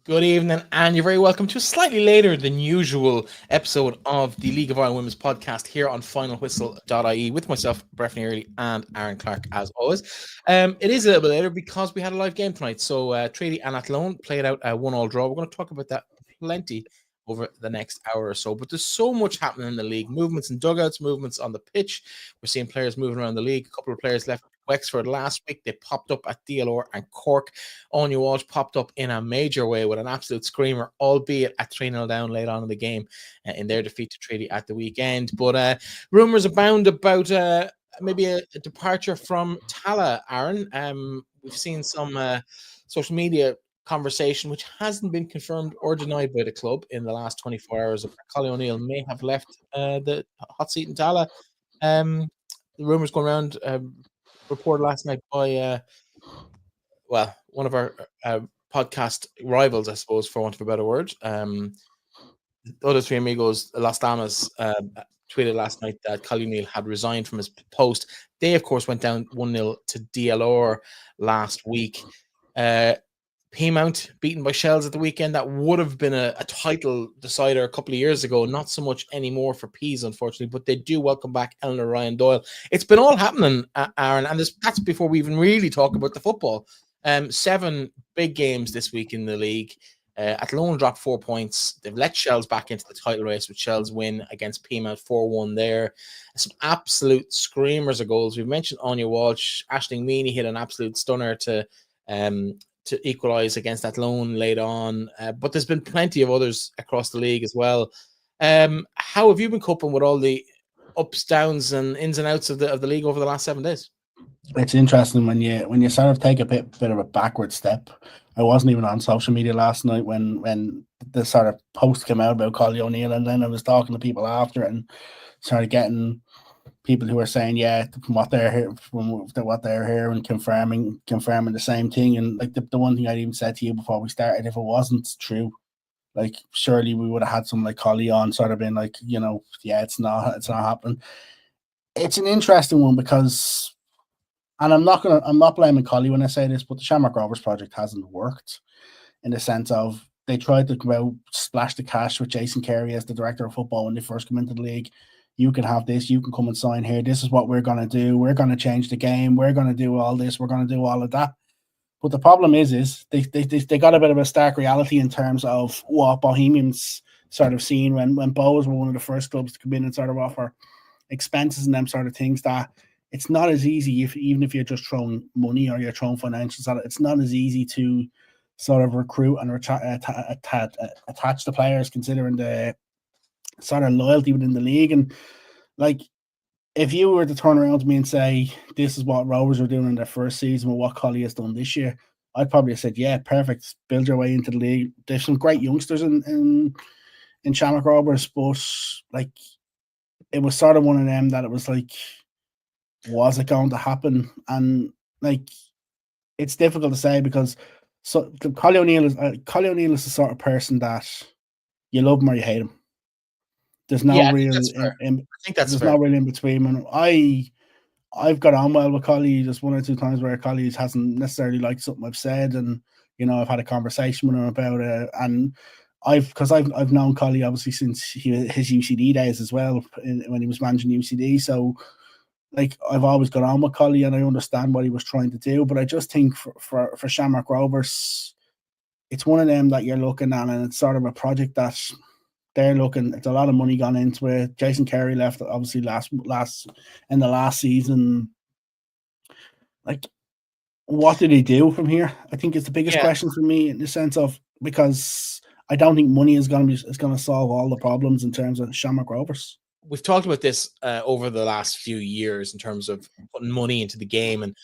Good evening, and you're very welcome to a slightly later than usual episode of the League of Ireland Women's podcast here on finalwhistle.ie with myself, Breffney Early, and Aaron Clark, as always. It is a little bit later because we had a live game tonight. So, Treaty and Athlone played out a 1-1 draw. We're going to talk about that plenty over the next hour or so. But there's so much happening in the league. Movements in dugouts, movements on the pitch. We're seeing players moving around the league. A couple of players left Wexford last week. They popped up at DLR and Cork. Aine Walsh popped up in a major way with an absolute screamer, albeit at 3-0 down late on in the game in their defeat to Treaty at the weekend. But rumours abound about maybe a departure from Tala, Aaron. We've seen some social media conversation, which hasn't been confirmed or denied by the club in the last 24 hours, of Collie O'Neill may have left the hot seat in Tala. The rumours going around, reported last night by one of our podcast rivals, I suppose, for want of a better word. The other three amigos, Las Damas, tweeted last night that Collie O'Neill had resigned from his post. They, of course, went down 1-0 to DLR last week. Peamount beaten by Shells at the weekend. That would have been a title decider a couple of years ago. Not so much anymore for Peas, unfortunately, but they do welcome back Eleanor, Ryan, Doyle. It's been all happening, Aaron, and that's before we even really talk about the football. 7 big games this week in the league. Athlone dropped 4 points. They've let Shells back into the title race with Shells win against Peamount 4-1 there. Some absolute screamers of goals. We've mentioned Aine Walsh. Aisling Meany hit an absolute stunner to equalise against Athlone late on. But there's been plenty of others across the league as well. How have you been coping with all the ups, downs, and ins and outs of the league over the last 7 days? It's interesting when you sort of take a bit of a backward step. I wasn't even on social media last night when the sort of post came out about Collie O'Neill, and then I was talking to people after it and started getting people who are saying, yeah, from what they're hearing, confirming the same thing. And like the one thing I even said to you before we started, if it wasn't true, like surely we would have had some like Collie on sort of been like, yeah, it's not happening. It's an interesting one because, and I'm not blaming Collie when I say this, but the Shamrock Rovers project hasn't worked in the sense of they tried to go out, splash the cash with Jason Carey as the director of football when they first come into the league. You can have this, you can come and sign here. This is what we're going to do. We're going to change the game. We're going to do all this. We're going to do all of that. But the problem is they got a bit of a stark reality in terms of what Bohemians sort of seen when Bows were one of the first clubs to come in and sort of offer expenses and them sort of things, that it's not as easy, even if you're just throwing money or you're throwing financials, it's not as easy to sort of recruit and attach the players, considering the sort of loyalty within the league. And like, if you were to turn around to me and say, this is what Rovers are doing in their first season with what Collie has done this year, I'd probably have said, yeah, perfect. Build your way into the league. There's some great youngsters in Shamrock Rovers, but like, it was sort of one of them that it was like, was it going to happen? And like, it's difficult to say because Collie O'Neill is the sort of person that you love him or you hate him. There's no real. I think that's there's fair. no real in between. And I've got on well with Collie just 1 or 2 times where Collie hasn't necessarily liked something I've said, and I've had a conversation with him about it. And I've known Collie obviously since his UCD days as well, when he was managing UCD. So like, I've always got on with Collie and I understand what he was trying to do, but I just think for Shamrock Rovers, it's one of them that you're looking at, and it's sort of a project that they're looking. It's a lot of money gone into it. Jason Carey left obviously last in the last season. Like, what do they do from here? I think it's the biggest question for me, in the sense of, because I don't think money is going to solve all the problems in terms of Shamrock Rovers. We've talked about this over the last few years in terms of putting money into the game, and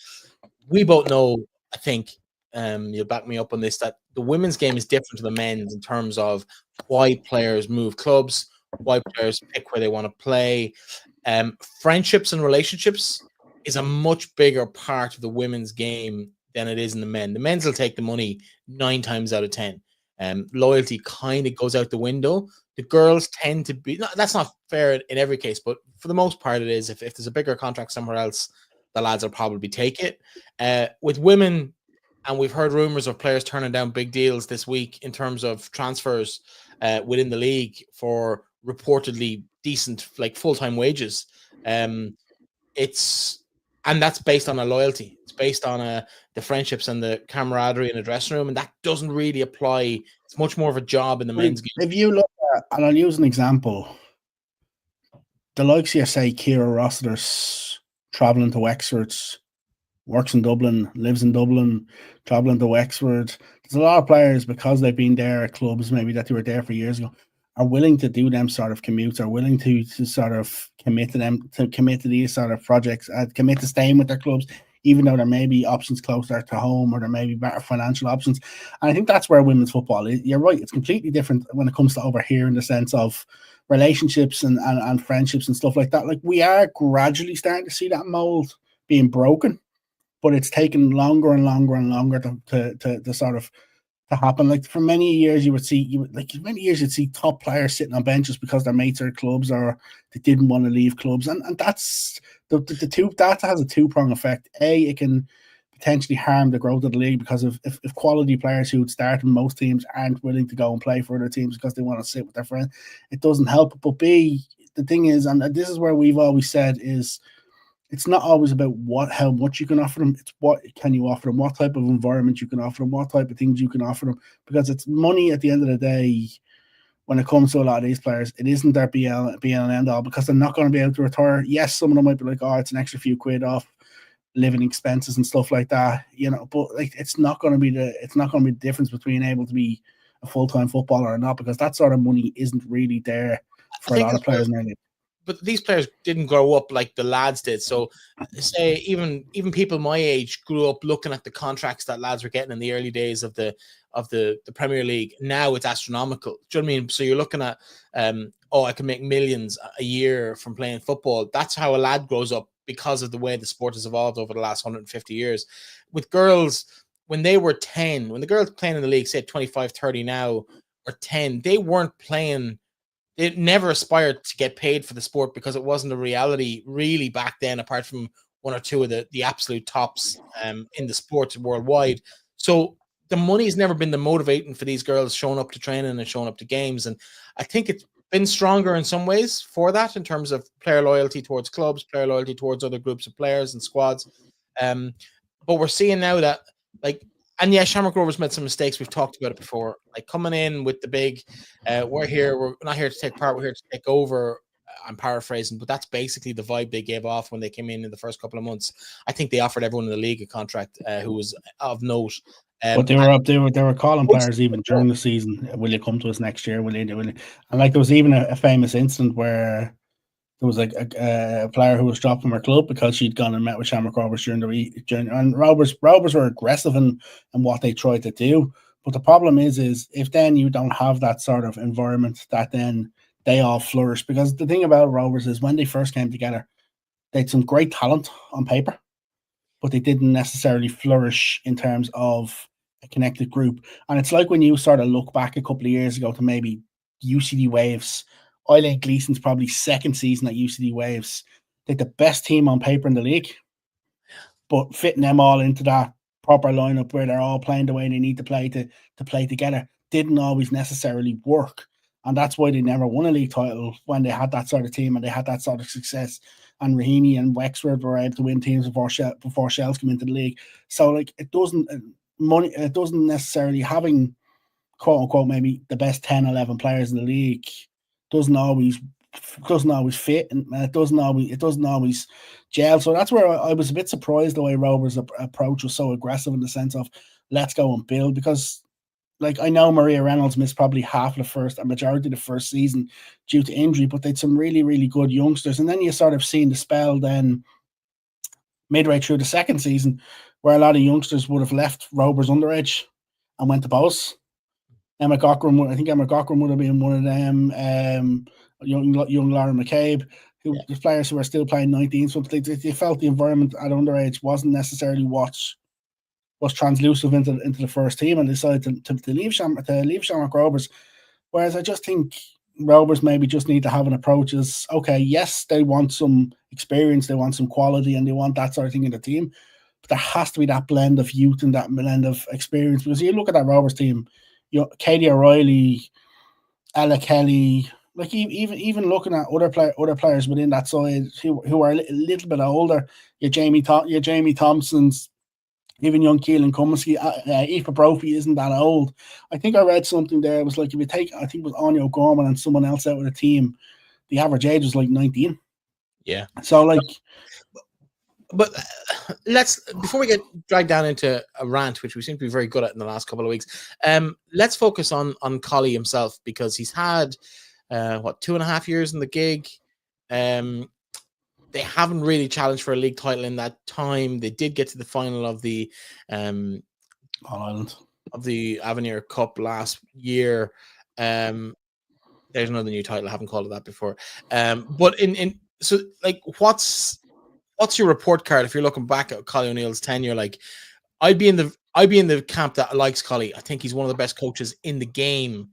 we both know, I think you'll back me up on this, that the women's game is different to the men's in terms of why players move clubs, why players pick where they want to play. Friendships and relationships is a much bigger part of the women's game than it is in the men. The men's will take the money 9 times out of 10. Loyalty kind of goes out the window. The girls tend to be, that's not fair in every case, but for the most part it is. If there's a bigger contract somewhere else, the lads will probably take it. With women, And we've heard rumors of players turning down big deals this week in terms of transfers within the league for reportedly decent, like full-time wages. And that's based on a loyalty. It's based on the friendships and the camaraderie in the dressing room, and that doesn't really apply. It's much more of a job in the men's game. If you look at, and I'll use an example, the likes of, say, Ciara Rossiter's travelling to Wexford, works in Dublin, lives in Dublin, travelling to Wexford. There's a lot of players, because they've been there at clubs maybe that they were there for years ago, are willing to do them sort of commutes, are willing to sort of commit to these sort of projects, commit to staying with their clubs, even though there may be options closer to home or there may be better financial options. And I think that's where women's football is. You're right, it's completely different when it comes to over here in the sense of relationships and friendships and stuff like that. Like, we are gradually starting to see that mold being broken, but it's taken longer and longer and longer to sort of to happen. Like, for many years you'd see top players sitting on benches because their mates are at clubs or they didn't want to leave clubs, and that's that has a two-prong effect. It can potentially harm the growth of the league, because if quality players who would start in most teams aren't willing to go and play for other teams because they want to sit with their friends, it doesn't help. But B, the thing is, and this is where we've always said, is it's not always about how much you can offer them. It's what can you offer them, what type of environment you can offer them, what type of things you can offer them. Because it's money at the end of the day. When it comes to a lot of these players, it isn't their be and end all, because they're not going to be able to retire. Yes, some of them might be like, oh, it's an extra few quid off living expenses and stuff like that, But like, it's not going to be the difference between able to be a full-time footballer or not, because that sort of money isn't really there for a lot of players now. But these players didn't grow up like the lads did. So, say even people my age grew up looking at the contracts that lads were getting in the early days of the Premier League. Now it's astronomical. Do you know what I mean? So you're looking at, I can make millions a year from playing football. That's how a lad grows up, because of the way the sport has evolved over the last 150 years. With girls, when they were 10, when the girls playing in the league, say 25, 30 now, or 10, they weren't playing. They never aspired to get paid for the sport, because it wasn't a reality really back then, apart from one or two of the absolute tops in the sport worldwide. So the money's never been the motivating for these girls showing up to training and showing up to games. And I think it's been stronger in some ways for that, in terms of player loyalty towards clubs, player loyalty towards other groups of players and squads. But we're seeing now that, like, and yeah, Shamrock Rovers made some mistakes. We've talked about it before. Like, coming in with the big, we're not here to take part, we're here to take over. I'm paraphrasing, but that's basically the vibe they gave off when they came in the first couple of months. I think they offered everyone in the league a contract who was of note. But they were calling players even during the season. Will you come to us next year? Will you? And like, there was even a famous incident where there was like a player who was dropped from her club because she'd gone and met with Shamrock Rovers during and Rovers were aggressive in what they tried to do. But the problem is if then you don't have that sort of environment, that then they all flourish. Because the thing about Rovers is, when they first came together, they had some great talent on paper, but they didn't necessarily flourish in terms of a connected group. And it's like when you sort of look back a couple of years ago to maybe UCD Waves. Eileen Gleeson's probably second season at UCD Waves. They're the best team on paper in the league, but fitting them all into that proper lineup where they're all playing the way they need to play to play together didn't always necessarily work. And that's why they never won a league title, when they had that sort of team and they had that sort of success. And Raheny and Wexford were able to win teams before Shells come into the league. So like, it doesn't necessarily, having quote unquote maybe the best 10, 11 players in the league doesn't always fit, and it doesn't always gel. So that's where I was a bit surprised the way Rovers' approach was so aggressive, in the sense of, let's go and build. Because, like, I know Maria Reynolds missed probably a majority of the first season due to injury, but they'd some really, really good youngsters. And then you sort of seen the spell then midway through the second season where a lot of youngsters would have left Rovers underage and went to Bows. Emma Cochran would have been one of them. Young Laura McCabe, the players who are still playing 19. So they felt the environment at underage wasn't necessarily what's translusive into the first team, and decided to leave Shamrock Rovers. Whereas I just think Rovers maybe just need to have an approach as, okay, yes, they want some experience, they want some quality, and they want that sort of thing in the team. but there has to be that blend of youth and that blend of experience. Because you look at that Rovers team, Katie O'Reilly, Ella Kelly, like even looking at other players within that side who are a little bit older, your Jamie Thompsons, even young Keelan Cummins, Aoife Brophy isn't that old. I think I read something there. It was like if you take, I think it was Aine O'Gorman and someone else out of the team, the average age was like 19. Yeah. So like, but before we get dragged down into a rant, which we seem to be very good at in the last couple of weeks, let's focus on Collie himself, because he's had 2.5 years in the gig. They haven't really challenged for a league title in that time. They did get to the final of the All-Ireland of the Avenir Cup last year. There's another new title. I haven't called it that before. But so like, what's your report card if you're looking back at Collie O'Neill's tenure? Like, I'd be in the camp that likes Collie. I think he's one of the best coaches in the game.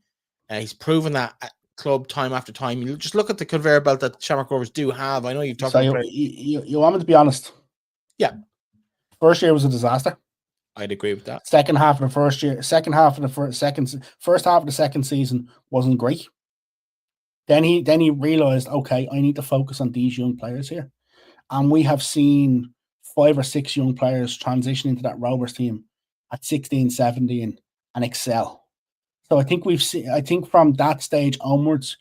He's proven that at club time after time. You just look at the conveyor belt that Shamrock Rovers do have. I know you've talked about you want me to be honest? Yeah. First year was a disaster. I'd agree with that. Second half of the first year, first half of the second season wasn't great. Then he realized, okay, I need to focus on these young players here. And we have seen 5 or 6 young players transition into that Rovers team at 16, 17 and excel. So I think from that stage onwards,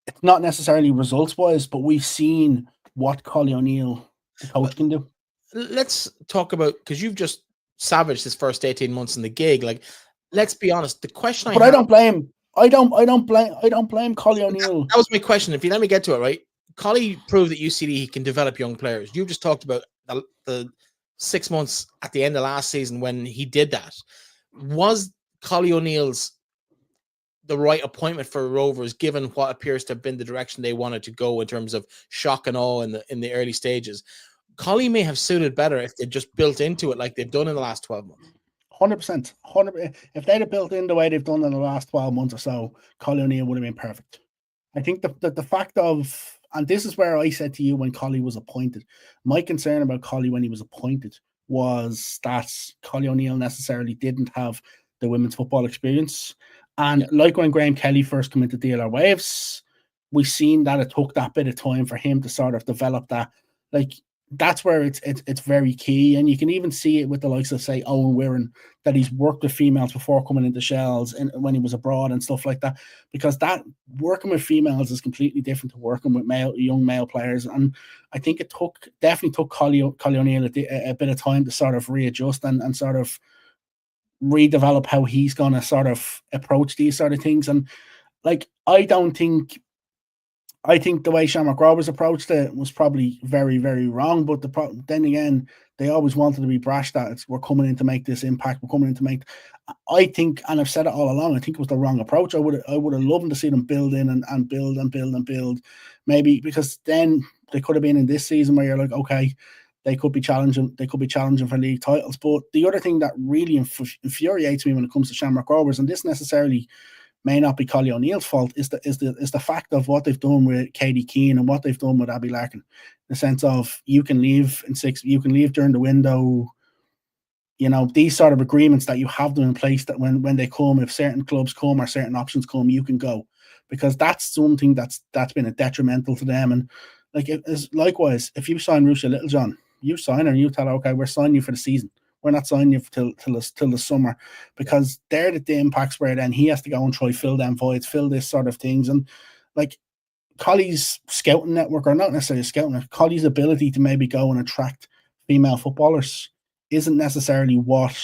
it's not necessarily results wise, but we've seen what Collie O'Neill, the coach, can do. Let's talk about, because you've just savaged his first 18 months in the gig. Like, let's be honest. The question I don't blame Collie O'Neill. That was my question. If you let me get to it, right? Collie proved that UCD he can develop young players. You just talked about the 6 months at the end of last season when he did that. Was Collie O'Neill's the right appointment for Rovers, given what appears to have been the direction they wanted to go in terms of shock and awe in the early stages? Collie may have suited better if they just built into it like they've done in the last 12 months. 100%. If they'd have built in the way they've done in the last 12 months or so, Collie O'Neill would have been perfect. I think the fact of, and this is where I said to you when Collie was appointed, my concern about Collie when he was appointed was that Collie O'Neill necessarily didn't have the women's football experience. And like when Graham Kelly first came into DLR Waves, we've seen that it took that bit of time for him to sort of develop that. Like, that's where it's very key. And you can even see it with the likes of, say, Owen Wirren, that he's worked with females before coming into Shells and when he was abroad and stuff like that, because that working with females is completely different to working with young male players. And I think it definitely took Collie O'Neill a bit of time to sort of readjust and sort of redevelop how he's going to sort of approach these sort of things. And like, I think the way Shamrock Rovers approached it was probably very, very wrong. But then again, they always wanted to be brash that we're coming in to make this impact. We're coming in to make. I think, and I've said it all along, I think it was the wrong approach. I would have loved to see them build in and build and build and build. Maybe because then they could have been in this season where you're like, okay, they could be challenging. They could be challenging for league titles. But the other thing that really infuriates me when it comes to Shamrock Rovers, and this necessarily may not be Collie O'Neill's fault, is the fact of what they've done with Katie Keane and what they've done with Abby Larkin. In the sense of you can leave during the window. You know, these sort of agreements that you have them in place that when they come, if certain clubs come or certain options come, you can go, because that's something that's been a detrimental to them. And like, likewise, if you sign Russia Littlejohn, you sign her and you tell her, okay, we're signing you for the season. We're not signing you till the summer, because they're the impacts where then he has to go and try fill them voids, fill this sort of things. And like, Collie's scouting network, or not necessarily scouting, Collie's ability to maybe go and attract female footballers isn't necessarily what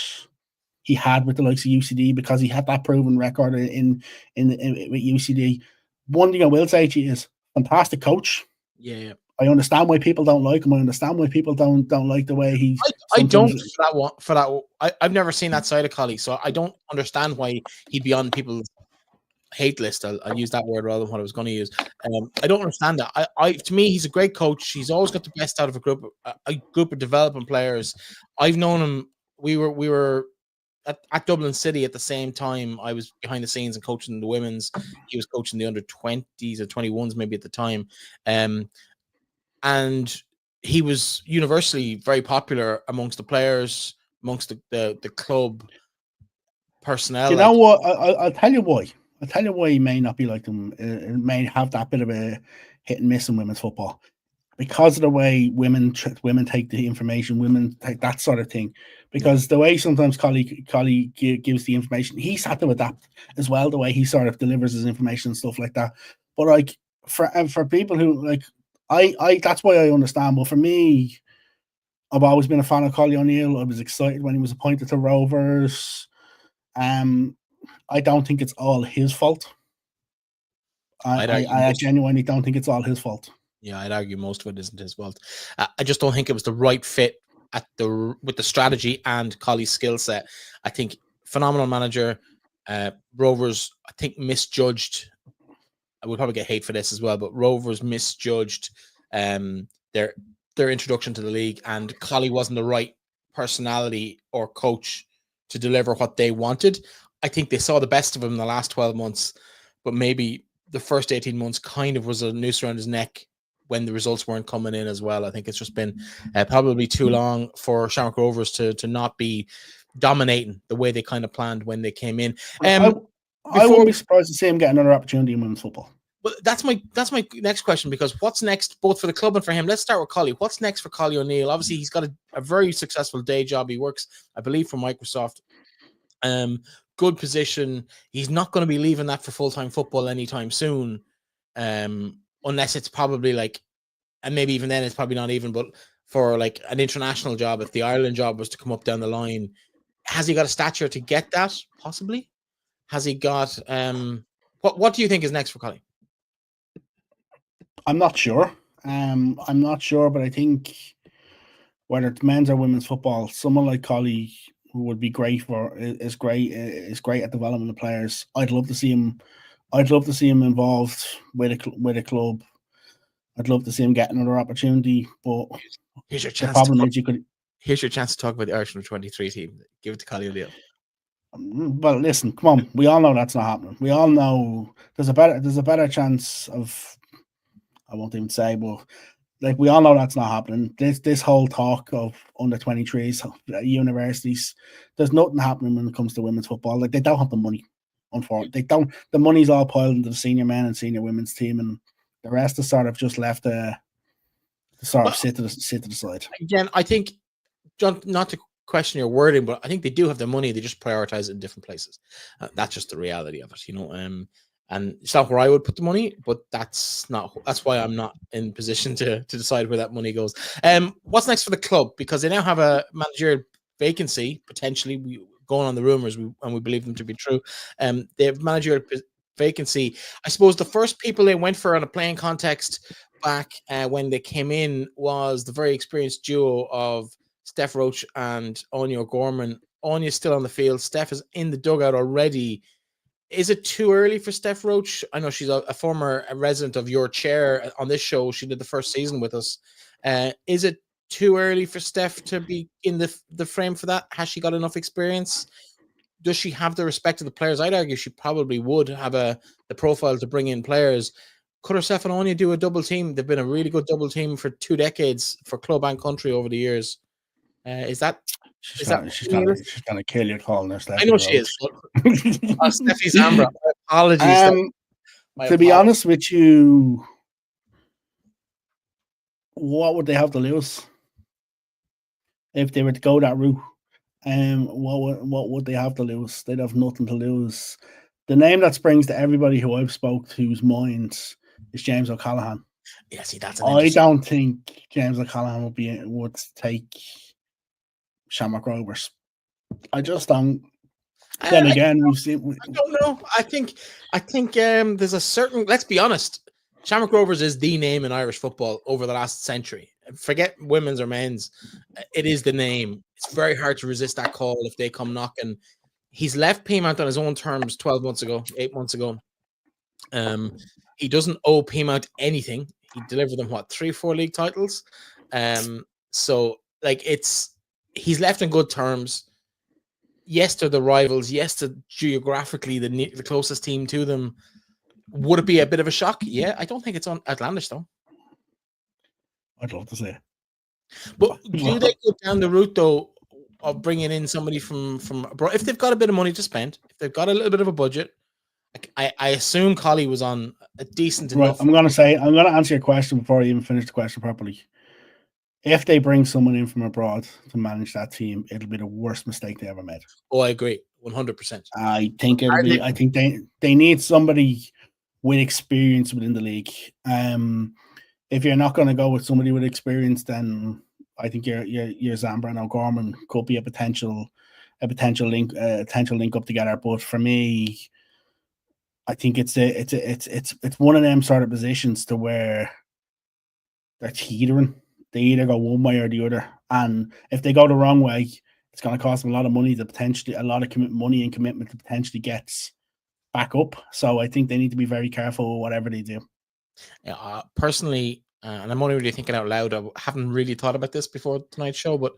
he had with the likes of UCD, because he had that proven record in with UCD. One thing I will say to you is, fantastic coach. Yeah. I understand why people don't like him. I understand why people don't like the way he. I don't for that. I've never seen that side of Collie, so I don't understand why he'd be on people's hate list. I'll use that word rather than what I was going to use. I don't understand that. To me, he's a great coach. He's always got the best out of a group of developing players. I've known him. We were at Dublin City at the same time. I was behind the scenes and coaching the women's. He was coaching the under 20s or 21s maybe at the time. And he was universally very popular amongst the players, amongst the club personnel. Do you know what? I'll tell you why. I'll tell you why he may not be like them. It may have that bit of a hit and miss in women's football because of the way women take the information, women take that sort of thing. Because the way sometimes Collie gives the information, he's had to adapt as well. The way he sort of delivers his information and stuff like that. But like for people who like, I that's why I understand. But for me, I've always been a fan of Collie O'Neill. I was excited when he was appointed to Rovers. I don't think it's all his fault. I genuinely don't think it's all his fault. Yeah, I'd argue most of it isn't his fault. I just don't think it was the right fit with the strategy and Collie's skill set. I think phenomenal manager. Rovers, I think, misjudged. I would probably get hate for this as well, but Rovers misjudged their introduction to the league, and Collie wasn't the right personality or coach to deliver what they wanted. I think they saw the best of him in the last 12 months, but maybe the first 18 months kind of was a noose around his neck when the results weren't coming in as well. I think it's just been probably too long for Shamrock Rovers to not be dominating the way they kind of planned when they came in. I wouldn't be surprised to see him get another opportunity in women's football. Well, that's my next question, because what's next, both for the club and for him? Let's start with Collie. What's next for Collie O'Neill? Obviously, he's got a very successful day job. He works, I believe, for Microsoft. Good position. He's not going to be leaving that for full-time football anytime soon, unless it's probably like, and maybe even then it's probably not even, but for like an international job, if the Ireland job was to come up down the line, has he got a stature to get that? Possibly. Has he got? What do you think is next for Collie? I'm not sure. I'm not sure, but I think whether it's men's or women's football, someone like Collie would be great is great at developing the players. I'd love to see him involved with a club. I'd love to see him get another opportunity. But here's your chance. Here's your chance to talk about the Irish '23 team. Give it to Collie O'Neill. Well, listen, come on. We all know that's not happening. We all know there's a better chance of. I won't even say, but like we all know that's not happening. This whole talk of under 23s, universities, there's nothing happening when it comes to women's football. Like they don't have the money. Unfortunately, they don't. The money's all piled into the senior men and senior women's team, and the rest is sort of just left to sit to the side. Again, I think, John, not to question your wording, but I think they do have the money. They just prioritize it in different places. That's just the reality of it, you know. And it's not where I would put the money, but that's why I'm not in position to decide where that money goes. What's next for the club? Because they now have a managerial vacancy, potentially, going on the rumors, and we believe them to be true. They have managerial vacancy. I suppose the first people they went for on a playing context back when they came in was the very experienced duo of Steph Roach and Aine O'Gorman. Aine's still on the field. Steph is in the dugout already. Is it too early for Steph Roach? I know she's a former resident of your chair on this show. She did the first season with us. Is it too early for Steph to be in the frame for that? Has she got enough experience? Does she have the respect of the players? I'd argue she probably would have the profile to bring in players. Could herself and Aine do a double team? They've been a really good double team for 2 decades for club and country over the years. Is that... She's gonna kill you calling her Steffi. I know she is. Steffi Zambra. Apologies. To be honest with you, what would they have to lose if they were to go that route? What would they have to lose? They'd have nothing to lose. The name that springs to everybody who I've spoke to's minds is James O'Callaghan. Yeah, see, that's. I don't think James O'Callaghan would take Shamrock Rovers. I just don't. Then again, we've seen. I don't know. I think there's a certain. Let's be honest. Shamrock Rovers is the name in Irish football over the last century. Forget women's or men's. It is the name. It's very hard to resist that call if they come knocking. He's left Peamount on his own terms 8 months ago. He doesn't owe Peamount anything. He delivered them 3-4 league titles. So like he's left on good terms. Yes to the rivals. Yes to geographically the closest team to them. Would it be a bit of a shock? Yeah, I don't think it's outlandish though. I'd love to say. But do they go down the route though of bringing in somebody from abroad if they've got a bit of money to spend, if they've got a little bit of a budget? I assume Collie was on a decent Right, enough. I'm going to answer your question before I even finish the question properly. If they bring someone in from abroad to manage that team, it'll be the worst mistake they ever made. Oh, I agree, 100%. I think it'll be. I think they need somebody with experience within the league. If you're not going to go with somebody with experience, then I think your Zambra and O'Gorman could be a potential link up together. But for me, I think it's one of them sort of positions to where they're teetering. They either go one way or the other, and if they go the wrong way, it's going to cost them a lot of money money and commitment to potentially get back up. So I think they need to be very careful with whatever they do. Yeah, personally, and I'm only really thinking out loud. I haven't really thought about this before tonight's show, but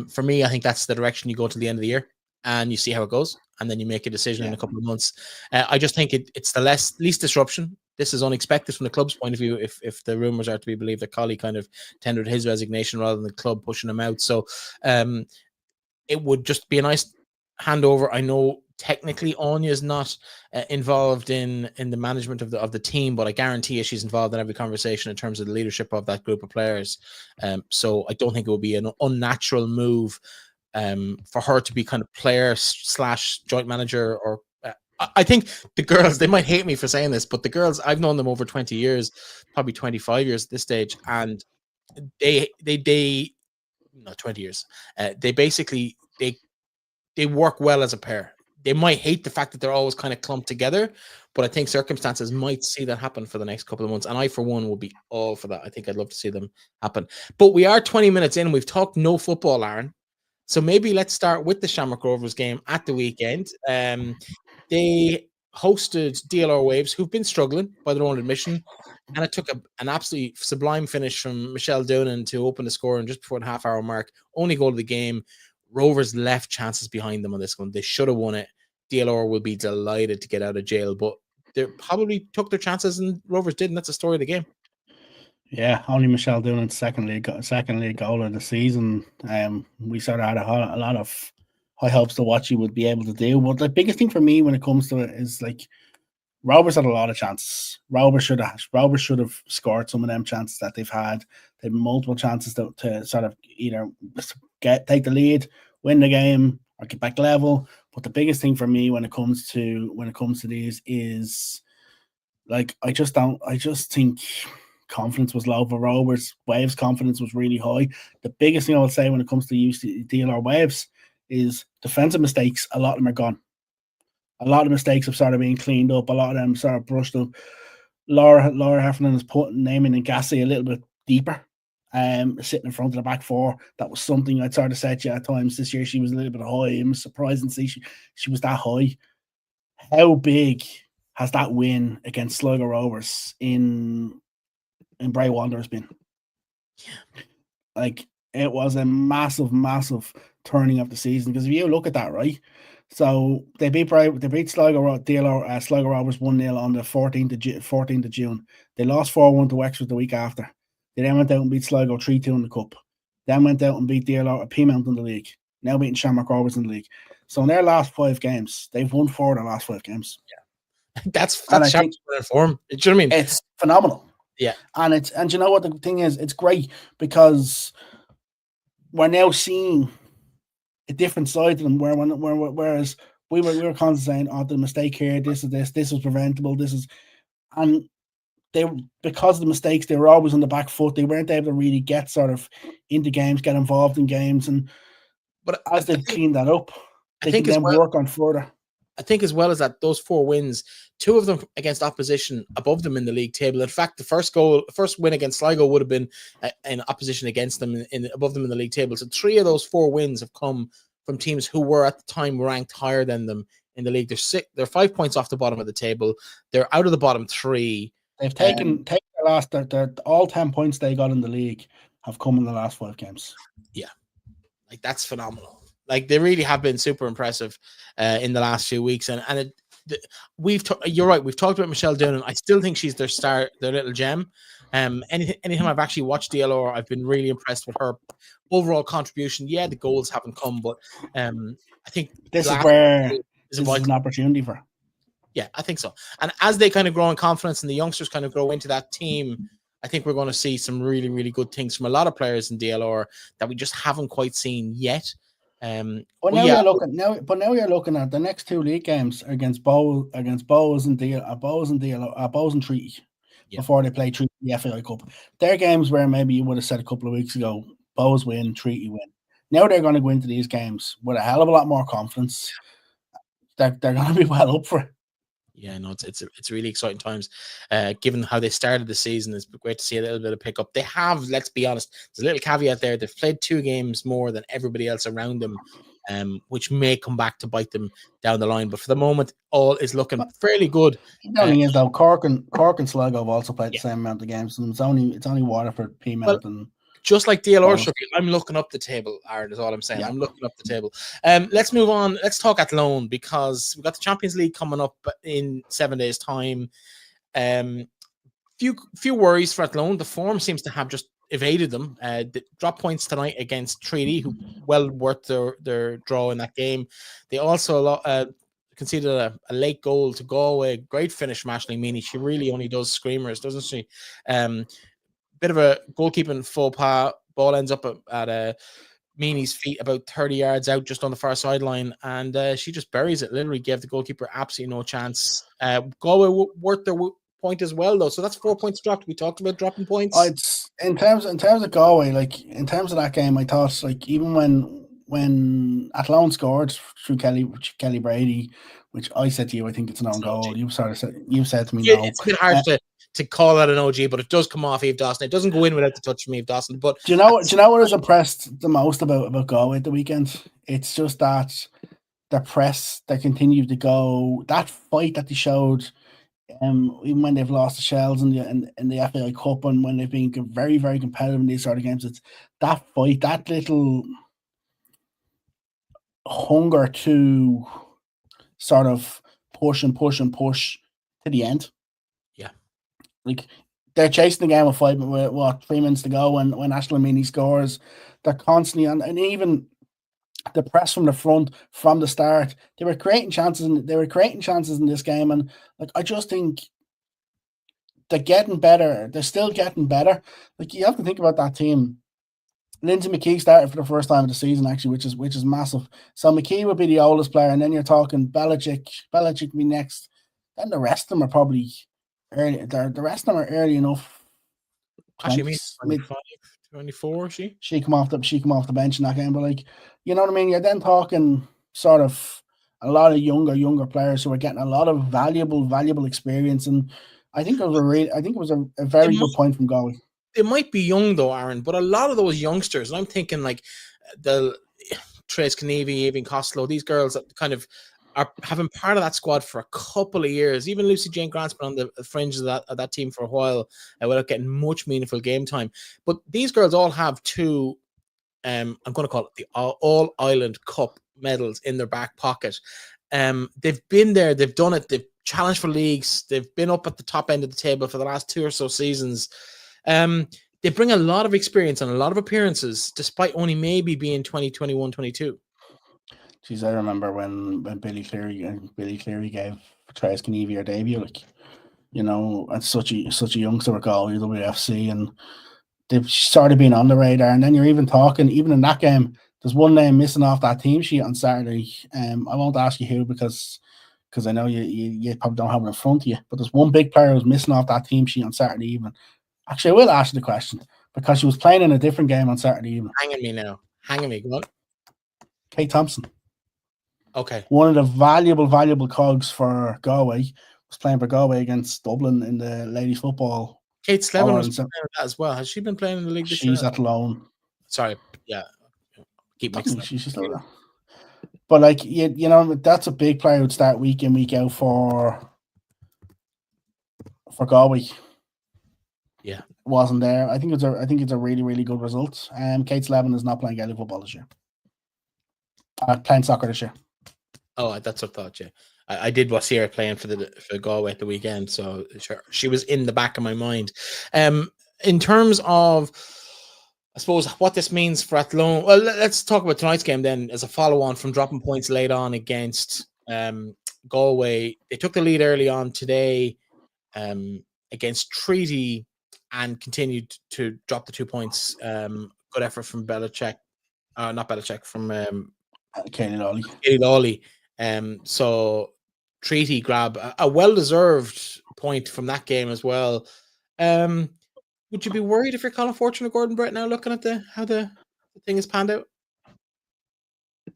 for me, I think that's the direction you go to the end of the year and you see how it goes, and then you make a decision in a couple of months. I just think it's the least disruption. This is unexpected from the club's point of view. If the rumors are to be believed that Collie kind of tendered his resignation rather than the club pushing him out, so it would just be a nice handover. I know technically Anya is not involved in the management of the team, but I guarantee you she's involved in every conversation in terms of the leadership of that group of players. So I don't think it would be an unnatural move for her to be kind of player / joint manager. Or I think the girls, they might hate me for saying this, but the girls, I've known them over 20 years, probably 25 years at this stage, and they not 20 years. They basically they work well as a pair. They might hate the fact that they're always kind of clumped together, but I think circumstances might see that happen for the next couple of months. And I, for one, will be all for that. I think I'd love to see them happen. But we are 20 minutes in. We've talked no football, Aaron. So maybe let's start with the Shamrock Rovers game at the weekend. They hosted DLR Waves, who've been struggling by their own admission. And it took an absolutely sublime finish from Michelle Doonan to open the score and just before the half-hour mark. Only goal of the game. Rovers left chances behind them on this one. They should have won it. DLR will be delighted to get out of jail, but they probably took their chances and Rovers did, and that's the story of the game. Yeah, only Michelle Doonan's second league goal of the season. We sort of had a lot of high hopes to what she would be able to do. But the biggest thing for me when it comes to it is like Rovers had a lot of chances. Rovers should have scored some of them chances that they've had. They've multiple chances to sort of either take the lead, win the game, or get back level. But the biggest thing for me when it comes to these is like I just think confidence was low for Rovers. Waves confidence was really high. The biggest thing I would say when it comes to DLR Waves is defensive mistakes. A lot of them are gone. A lot of mistakes have started being cleaned up. A lot of them sort of brushed up. Laura Heffernan is putting Naaman and Gassi a little bit deeper, sitting in front of the back four. That was something I'd sort of said to you at times this year. She was a little bit high. It was surprising to see she was that high. How big has that win against Sligo Rovers in Bray Wanderers been? Like, it was a massive, massive turning of the season. Because if you look at that, right? So they beat Sligo Rovers 1-0 on the 14th of June. They lost 4-1 to Wexford the week after. They then went out and beat Sligo 3-2 in the cup. Then went out and beat DLR at Peamount in the league. Now beating Shamrock Rovers in the league. So in their last 5 games, they've won 4 of the last 5 games. Yeah, that's Shamrock's form. Do you know what I mean? It's phenomenal. Yeah, and you know what the thing is? It's great because we're now seeing a different side to them. Whereas we were constantly saying, "Oh, the mistake here. This was preventable. And they, because of the mistakes, they were always on the back foot. They weren't able to really get sort of into games, get involved in games, but as they've cleaned that up, they can then work on further. I think as well as that, those 4 wins, 2 of them against opposition above them in the league table. In fact, the first win against Sligo would have been in opposition against them above them in the league table. So 3 of those 4 wins have come from teams who were at the time ranked higher than them in the league. They're 5 points off the bottom of the table. They're out of the bottom 3. They've taken all 10 points they got in the league have come in the last 5 games. Yeah, like that's phenomenal. Like they really have been super impressive in the last few weeks, and you're right. We've talked about Michelle Doonan. I still think she's their star, their little gem. Anytime I've actually watched DLR, I've been really impressed with her overall contribution. Yeah, the goals haven't come, but I think this is where is this is an opportunity for her. Yeah, I think so. And as they kind of grow in confidence and the youngsters kind of grow into that team, I think we're going to see some really, really good things from a lot of players in DLR that we just haven't quite seen yet. Now you're looking at the next 2 league games against Bows and Treaty before they play Treaty the FAI Cup. They're games where maybe you would have said a couple of weeks ago, Bows win, Treaty win. Now they're going to go into these games with a hell of a lot more confidence. They're going to be well up for it. Yeah, no, it's really exciting times. Given how they started the season, it's great to see a little bit of pickup. They have, let's be honest, there's a little caveat there. They've played 2 games more than everybody else around them, which may come back to bite them down the line. But for the moment, all is looking fairly good. The only thing is though, Cork and Sligo have also played the same amount of games, and it's only Waterford, Peamount, and just like DLR, I'm looking up the table, Aaron, is all I'm saying. Yeah. I'm looking up the table. Let's move on. Let's talk Athlone, because we've got the Champions League coming up in 7 days' time. Few worries for Athlone. The form seems to have just evaded them. They dropped points tonight against Treaty, who well worth their draw in that game. They also conceded a late goal to Galway. Great finish from Aisling Meany. She really only does screamers, doesn't she? Bit of a goalkeeping faux pas. Ball ends up at Meany's feet about 30 yards out, just on the far sideline, and she just buries it. Literally gave the goalkeeper absolutely no chance. Galway worth their point as well, though. So that's 4 points dropped. We talked about dropping points. It's in terms of Galway, like in terms of that game, I thought like even when Athlone scored through Kelly Brady, which I said to you, I think it's an own goal. You said to me, no. It's been hard to call that an OG, but it does come off Eve Dawson. It doesn't go in without the touch from Eve Dawson. But do you know what was impressed the most about Galway at the weekend? It's just that the press that continued to go, that fight that they showed, even when they've lost the Shells in the FAI Cup, and when they've been very, very competitive in these sort of games. It's that fight, that little hunger to sort of push to the end. Yeah, like they're chasing the game with 3 minutes to go, when Aisling Meany scores, they're constantly on, and even the press from the front from the start, they were creating chances in this game, and like I just think they're getting better. They're still getting better. Like you have to think about that team. Lindsay McKee started for the first time of the season, actually, which is massive. So McKee would be the oldest player, and then you're talking Belichick. Belichick will be next. Then the rest of them are probably early. The rest of them are early enough. Actually, 25, 24. She come off the bench in that game, but like, you know what I mean. You're then talking sort of a lot of younger players who are getting a lot of valuable experience, and I think it was a very good point from Galway. They might be young though, Aaron, but a lot of those youngsters, and I'm thinking like the Trace Kennevy, even Costello, these girls that kind of have been part of that squad for a couple of years. Even Lucy Jane Grant's been on the fringes of that team for a while without getting much meaningful game time. But these girls all have 2, I'm going to call it the All-Ireland Cup medals in their back pocket. They've been there, they've done it, they've challenged for leagues, they've been up at the top end of the table for the last 2 or so seasons. They bring a lot of experience and a lot of appearances, despite only maybe being 20, 21, 22. Jeez, I remember when Billy Cleary gave Trace Kennevy her debut, like, you know, and such a youngster with Galway WFC, and they've started being on the radar. And then you're even talking, even in that game, there's one name missing off that team sheet on Saturday. I won't ask you who because I know you probably don't have it in front of you, but there's one big player who's missing off that team sheet on Saturday evening. Actually, I will ask you the question because she was playing in a different game on Saturday evening. Hanging me. Go on. Kate Thompson. Okay. One of the valuable cogs for Galway was playing for Galway against Dublin in the ladies' football. Kate Slevin was playing that as well. Has she been playing in the league this year? She's at Athlone. Sorry. Yeah. Keep mixing up. She's still there. But like you know, that's a big player who'd start week in, week out for Galway. Yeah, wasn't there. I think it's a really, really good result. Kate Slevin is not playing Gaelic football this year. Playing soccer this year. Oh, that's what I thought. Yeah, I did see her playing for Galway at the weekend, so sure, she was in the back of my mind. in terms of, I suppose, what this means for Athlone. Well, let's talk about tonight's game then as a follow-on from dropping points late on against Galway. They took the lead early on today against Treaty and continued to drop the 2 points. Good effort from Belichick. Not Belichick, from Katie Lawley. Katie Lawley. So Treaty grab a well-deserved point from that game as well. Would you be worried if you're Colin Fortune or Gordon Brett now, looking at how the thing is panned out?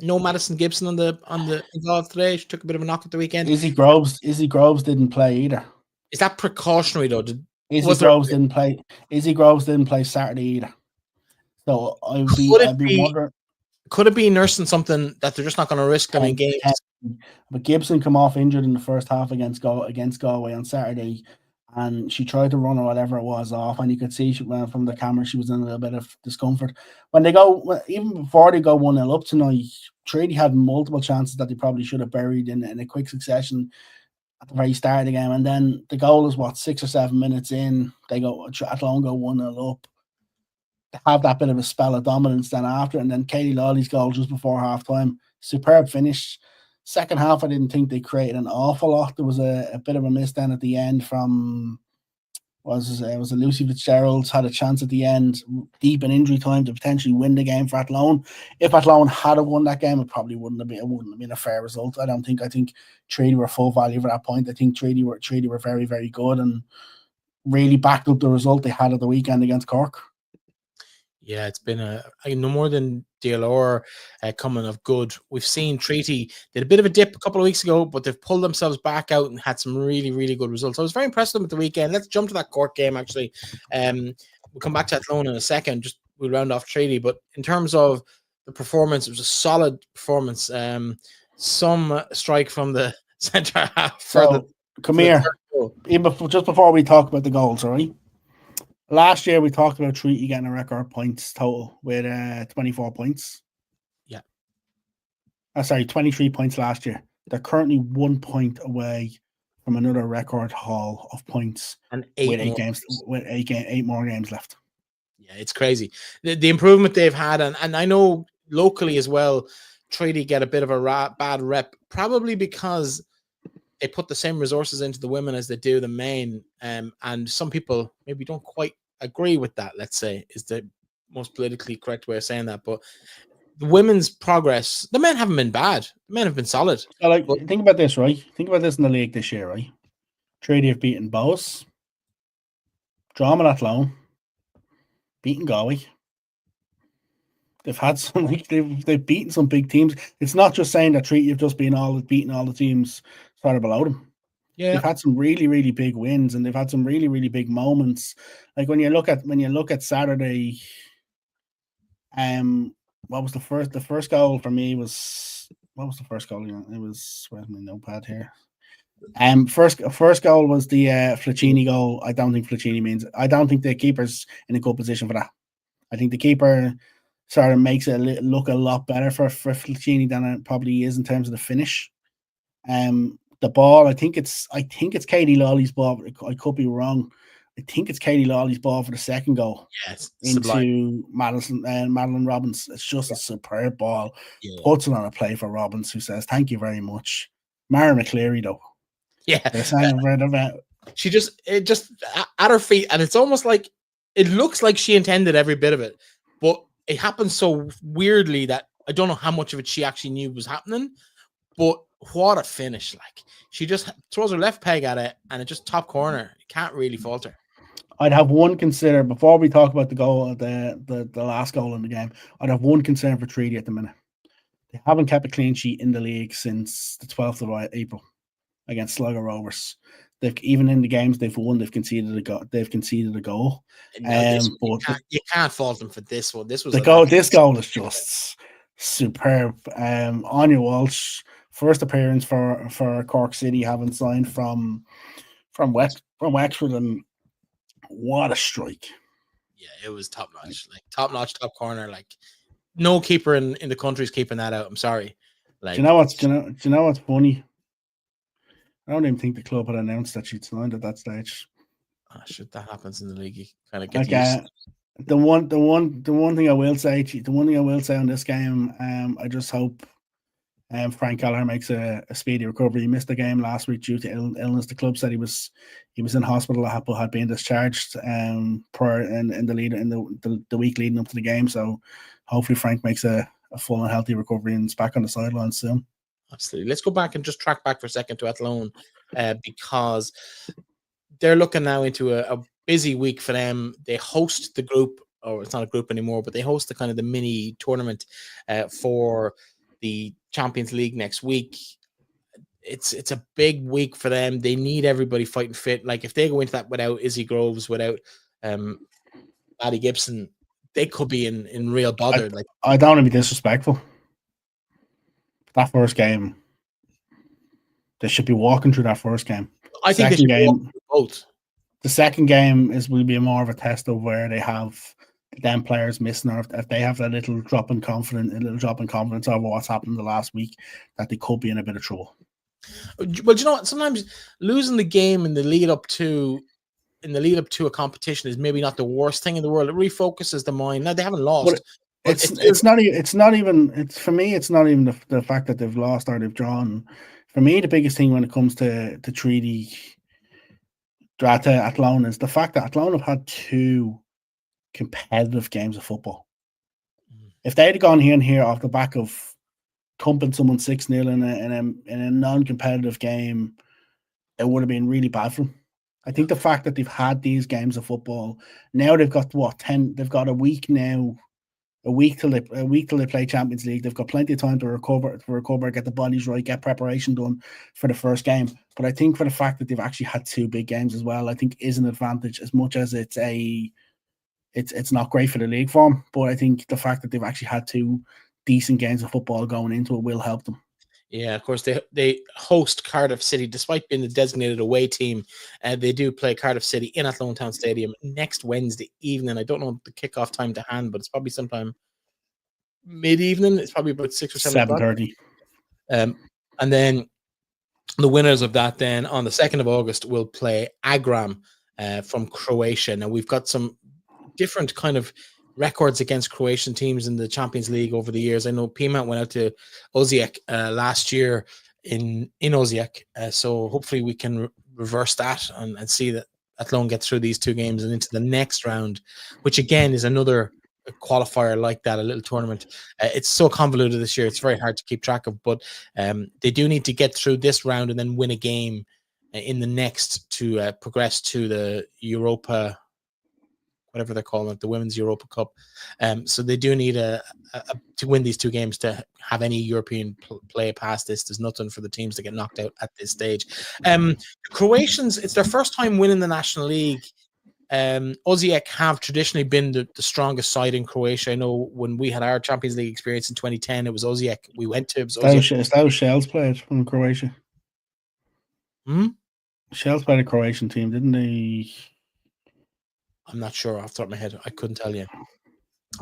No Madison Gibson on the involved today. She took a bit of a knock at the weekend. Izzy Groves didn't play either. Is that precautionary though? Izzy Groves didn't play Saturday either. So I'd be wondering. Could it be nursing something that they're just not going to risk them in games? But Gibson come off injured in the first half against Galway on Saturday, and she tried to run or whatever it was off, and you could see from the camera she was in a little bit of discomfort. Even before they go 1-0 up tonight, Treaty had multiple chances that they probably should have buried in a quick succession at the very start of the game, and then the goal is 6 or 7 minutes in. Athlone go 1-0 up. Have that bit of a spell of dominance then after, and then Katie Lawley's goal just before half time. Superb finish. Second half, I didn't think they created an awful lot. There was a bit of a miss then at the end from was Lucy Fitzgerald had a chance at the end, deep in injury time, to potentially win the game for Athlone. If Athlone had won that game, it probably wouldn't have been a fair result. I think Treaty were full value for that point. I think Treaty were very, very good and really backed up the result they had at the weekend against Cork. Yeah, it's been no more than DLR coming of good. We've seen Treaty did a bit of a dip a couple of weeks ago, but they've pulled themselves back out and had some really, really good results. I was very impressed with them at the weekend. Let's jump to that Cork game, actually. We'll come back to Athlone in a second. We'll round off Treaty. But in terms of the performance, it was a solid performance. Some strike from the centre half. Come here. Just before we talk about the goals, all right? Last year, we talked about Treaty getting a record points total with 24 points. Yeah. 23 points last year. They're currently 1 point away from another record haul of points and with eight more games left. Yeah, it's crazy. The improvement they've had, and I know locally as well, Treaty get a bit of a bad rep, probably because they put the same resources into the women as they do the men, and some people maybe don't quite agree with that, let's say, is the most politically correct way of saying that. But the women's progress, the men haven't been bad. The men have been solid. So, think about this, right? Think about this in the league this year, right? Treaty have beaten Bows, drawn at Athlone, beaten Galway. They've had some, they've beaten some big teams. It's not just saying that Treaty have just beaten all the teams sort of below them. Yeah. They've had some really, really big wins, and they've had some really, really big moments. Like when you look at Saturday, what was the first goal for me was, what was the first goal? It was, where's my notepad here? First goal was the Flaccini goal. I don't think the keeper's in a good position for that. I think the keeper sort of makes it look a lot better for Flaccini than it probably is in terms of the finish. The ball, I think it's Katie Lawley's ball. I could be wrong. I think it's Katie Lawley's ball for the second goal. Yes, into Madeline Robbins. It's just a superb ball. Yeah. Puts it on a play for Robbins, who says, "Thank you very much." Mara McCleary, though. Yeah, she just at her feet, and it's almost like it looks like she intended every bit of it, but it happened so weirdly that I don't know how much of it she actually knew was happening. But what a finish! Like, she just throws her left peg at it, and it just top corner. You can't really falter. I'd have one concern before we talk about the goal, the last goal in the game. I'd have one concern for Treaty at the minute. They haven't kept a clean sheet in the league since the 12th of April against Sligo Rovers. Even in the games they've won, they've conceded a goal. But you can't fault them for this one. This was This goal is just superb. Aine Walsh, first appearance for Cork City, having signed from Wexford, and what a strike! Yeah, it was top notch. Like top notch, top corner. Like no keeper in the country is keeping that out. I'm sorry. Like, do you know what's funny? I don't even think the club had announced that she'd signed at that stage. Should that happens in the league, you kind of get Like used. the one thing I will say on this game, I just hope Frank Gallagher makes a speedy recovery. He missed the game last week due to illness. The club said he was in hospital, but had been discharged prior in the week leading up to the game. So hopefully Frank makes a full and healthy recovery and is back on the sidelines soon. Absolutely. Let's go back and just track back for a second to Athlone, because they're looking now into a busy week for them. They host the group, or it's not a group anymore, but they host the kind of the mini tournament for the Champions League next week. It's a big week for them. They need everybody fighting fit. Like if they go into that without Izzy Groves, without Maddie Gibson, they could be in real bother. I don't want to be disrespectful. That first game, they should be walking through that first game. I think they should walk through both. The second game will be more of a test of where they have them players missing, or if they have that little drop in confidence over what's happened the last week, that they could be in a bit of trouble. Well, you know what? Sometimes losing the game in the lead up to a competition is maybe not the worst thing in the world. It refocuses the mind. Now they haven't lost. It's not even for me. It's not even the fact that they've lost or they've drawn. For me, the biggest thing when it comes to treaty Athlone is the fact that Athlone have had 2 competitive games of football. If they'd have gone here off the back of thumping someone 6-0 in a non-competitive game, it would have been really bad for them. I think the fact that they've had these games of football, now they've got 10. They've got a week now, a week till they play Champions League. They've got plenty of time to recover, get the bodies right, get preparation done for the first game. But I think for the fact that they've actually had 2 big games as well, I think is an advantage, as much as it's not great for the league form. But I think the fact that they've actually had 2 decent games of football going into it will help them. Yeah, of course, they host Cardiff City, despite being the designated away team. They do play Cardiff City in Athlone Town Stadium next Wednesday evening. I don't know the kickoff time to hand, but it's probably sometime mid-evening. It's probably about 6 or 7:30. And then the winners of that then on the 2nd of August will play Agram from Croatia. Now, we've got some different kind of records against Croatian teams in the Champions League over the years. I know Peamount went out to Osijek last year in Osijek, so hopefully we can reverse that and see that Athlone gets through these 2 games and into the next round, which again is another qualifier like that, a little tournament. It's so convoluted this year, it's very hard to keep track of, but they do need to get through this round and then win a game in the next to progress to the Europa, whatever they're calling it, the Women's Europa Cup. So they do need to win these 2 games to have any European play past this. There's nothing for the teams to get knocked out at this stage. The Croatians, it's their first time winning the National League. Osijek have traditionally been the strongest side in Croatia. I know when we had our Champions League experience in 2010, it was Osijek we went to. It was Osijek. Is that how Shells played from Croatia? Shells played a Croatian team, didn't they? I'm not sure off the top of my head. I couldn't tell you.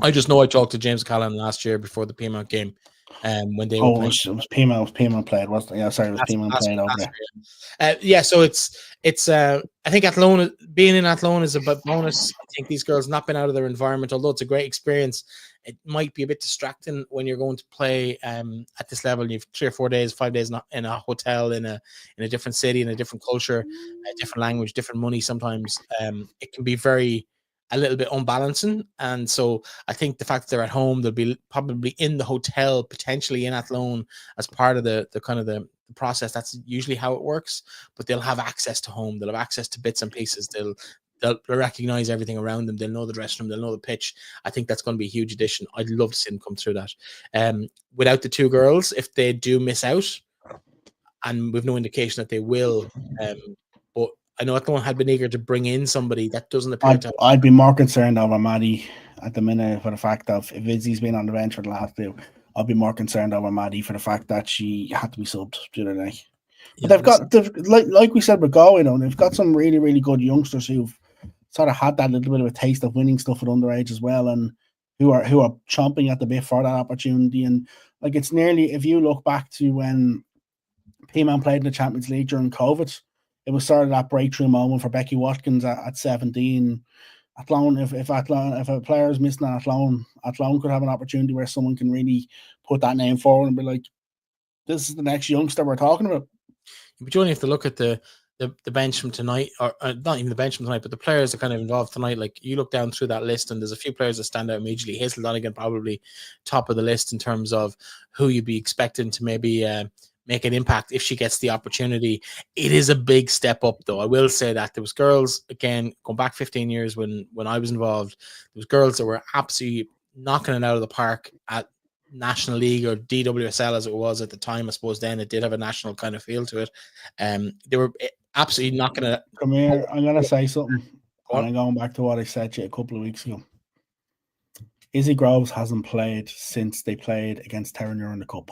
I just know I talked to James Callan last year before the Peamount game. When they it was Peamount played, wasn't it? Yeah, sorry, it was Peamount played over there. Yeah, so it's I think Athlone, being in Athlone is a bonus. I think these girls not been out of their environment, although it's a great experience, it might be a bit distracting when you're going to play at this level. You've 3 or 4 days, 5 days in a hotel in a different city, in a different culture, a different language, different money. Sometimes it can be a little bit unbalancing, and so I think the fact that they're at home, they'll be probably in the hotel, potentially in Athlone as part of the kind of the process. That's usually how it works, but they'll have access to home, they'll have access to bits and pieces, they'll recognize everything around them, they'll know the dressing room, they'll know the pitch. I think that's going to be a huge addition. I'd love to see them come through that. Without the 2 girls, if they do miss out, and we've no indication that they will, but I know Athlone had been eager to bring in somebody that doesn't appear to. I'd be more concerned over Maddie at the minute for the fact of if Izzy's been on the bench for the last 2. I'd be more concerned over Maddie for the fact that she had to be subbed the other day. But like we said with Galway, they've got some really, really good youngsters who've sort of had that little bit of a taste of winning stuff at underage as well, and who are chomping at the bit for that opportunity. And like, it's nearly, if you look back to when Peamount played in the Champions League during COVID, it was sort of that breakthrough moment for Becky Watkins at 17. Athlone, if a player is missing at Athlone could have an opportunity where someone can really put that name forward and be like, this is the next youngster we're talking about. But you only have to look at the bench from tonight, or not even the bench from tonight, but the players that kind of involved tonight. Like, you look down through that list, and there's a few players that stand out immediately. Hazel Donegan probably top of the list in terms of who you'd be expecting to maybe make an impact if she gets the opportunity. It is a big step up, though. I will say that there was girls, again, going back 15 years when I was involved, there was girls that were absolutely knocking it out of the park at National League, or DWSL as it was at the time. I suppose then it did have a national kind of feel to it. They were absolutely knocking it. Come here, I'm going to say something. And I'm going back to what I said to you a couple of weeks ago. Izzy Groves hasn't played since they played against Terranure in the Cup.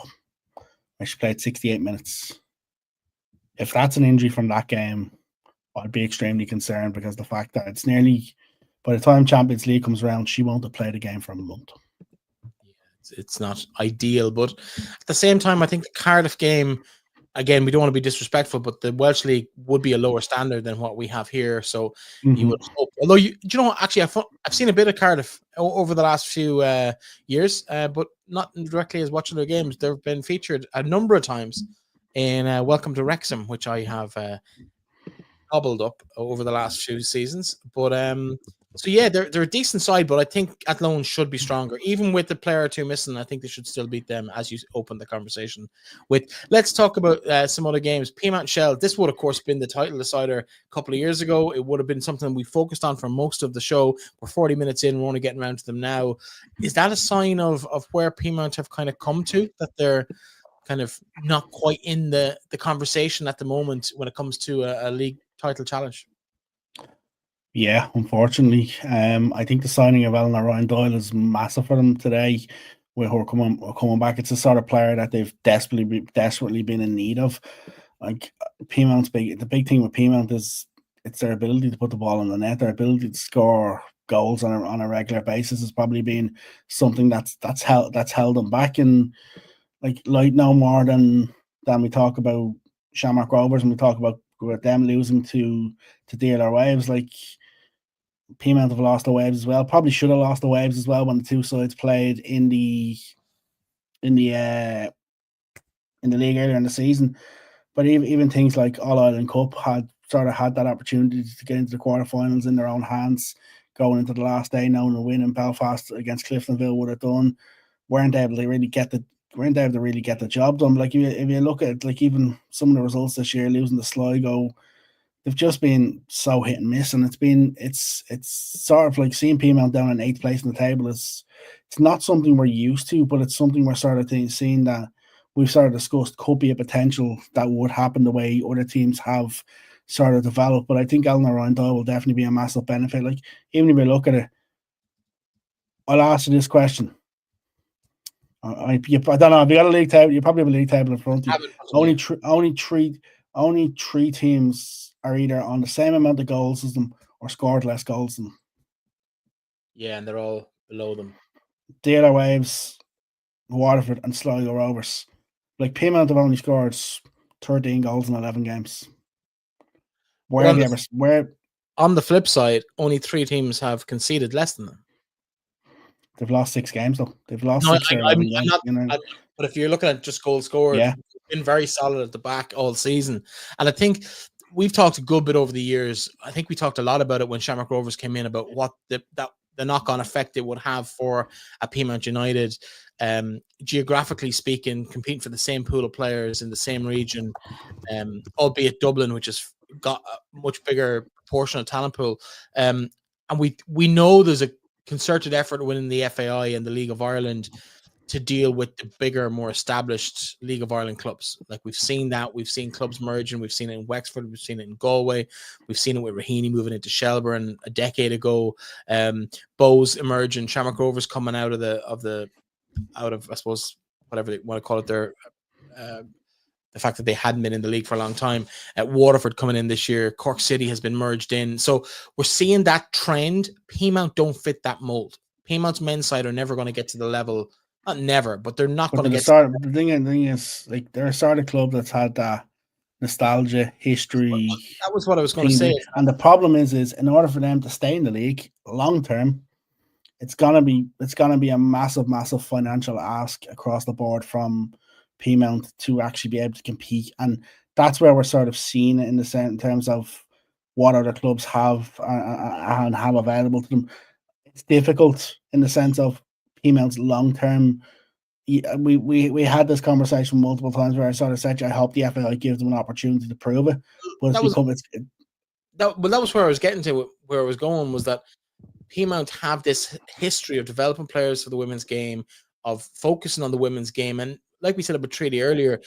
She played 68 minutes. If that's an injury from that game, I'd be extremely concerned, because the fact that it's nearly, by the time Champions League comes around, she won't have played a game for a month. It's not ideal, but at the same time, I think the Cardiff game, again, we don't want to be disrespectful, but the Welsh League would be a lower standard than what we have here. So you would hope, although actually, I've seen a bit of Cardiff over the last few years, but not directly as watching their games. They've been featured a number of times in Welcome to Wrexham, which I have gobbled up over the last few seasons. But so yeah, they're a decent side, but I think Athlone should be stronger. Even with the player or two missing, I think they should still beat them, as you open the conversation with. Let's talk about some other games. Peamount Shell, this would, of course, been the title decider a couple of years ago. It would have been something we focused on for most of the show. We're 40 minutes in. We're only getting around to them now. Is that a sign of where Peamount have kind of come to, that they're kind of not quite in the conversation at the moment when it comes to a league title challenge? Yeah, unfortunately. I think the signing of Eleanor Doyle is massive for them today. With her coming back, it's a sort of player that they've desperately been in need of. Like, Peamount's the big thing with Peamount is it's their ability to put the ball in the net, their ability to score goals on a regular basis has probably been something that's held them back. And like no more than we talk about Shamrock Rovers, and we talk about them losing to DLR Waves. Like, Peamount have lost the Waves as well. Probably should have lost the Waves as well when the two sides played in the league earlier in the season. But even things like All Ireland Cup had that opportunity to get into the quarterfinals in their own hands, going into the last day, knowing a win in Belfast against Cliftonville would have done. Weren't able to really get the job done. But like, if you look at like even some of the results this year, losing to Sligo, they've just been so hit and miss, and it's sort of like seeing Peamount down in 8th place in the table. It's not something we're used to, but it's something we're sort of seeing that we've sort of discussed could be a potential that would happen the way other teams have sort of developed. But I think Eleanor Doyle will definitely be a massive benefit. Like, even if we look at it, I'll ask you this question. I don't know. If you got a league table, you probably have a league table in front of you. Only three teams are either on the same amount of goals as them or scored less goals than them. Yeah, and they're all below them. DLR Waves, Waterford, and Sligo Rovers. Like, Peamount have only scored 13 goals in 11 games. On the flip side, only 3 teams have conceded less than them. They've lost 6 games, though. They've lost 6 or 11 games. But if you're looking at just goals scored, been very solid at the back all season. And I think we've talked a good bit over the years. I think we talked a lot about it when Shamrock Rovers came in, about what the knock-on effect it would have for a Peamount United, geographically speaking, competing for the same pool of players in the same region, albeit Dublin, which has got a much bigger proportion of talent pool. And we know there's a concerted effort within the FAI and the League of Ireland to deal with the bigger, more established League of Ireland clubs. Like, we've seen that. We've seen clubs merging. We've seen it in Wexford. We've seen it in Galway. We've seen it with Raheny moving into Shelbourne a decade ago. Bows emerging. Shamrock Rovers coming out of I suppose, whatever they want to call it, their the fact that they hadn't been in the league for a long time. At Waterford coming in this year, Cork City has been merged in. So we're seeing that trend. Peamount don't fit that mold. Peamount's men's side are never going to get to the level. Not never, but they're not going to get. The thing is, like, they're a sort of club that's had that nostalgia, history. That was what I was going to say. And the problem is in order for them to stay in the league long term, it's gonna be a massive financial ask across the board from Peamount to actually be able to compete, and that's where we're sort of seeing it in terms of what other clubs have and have available to them. It's difficult in the sense of Peamount's long term. We had this conversation multiple times where I sort of said, I hope the FAI gives them an opportunity to prove it, but that was where I was getting to. Where I was going was that Peamount have this history of developing players for the women's game, of focusing on the women's game, and like we said about Treaty earlier,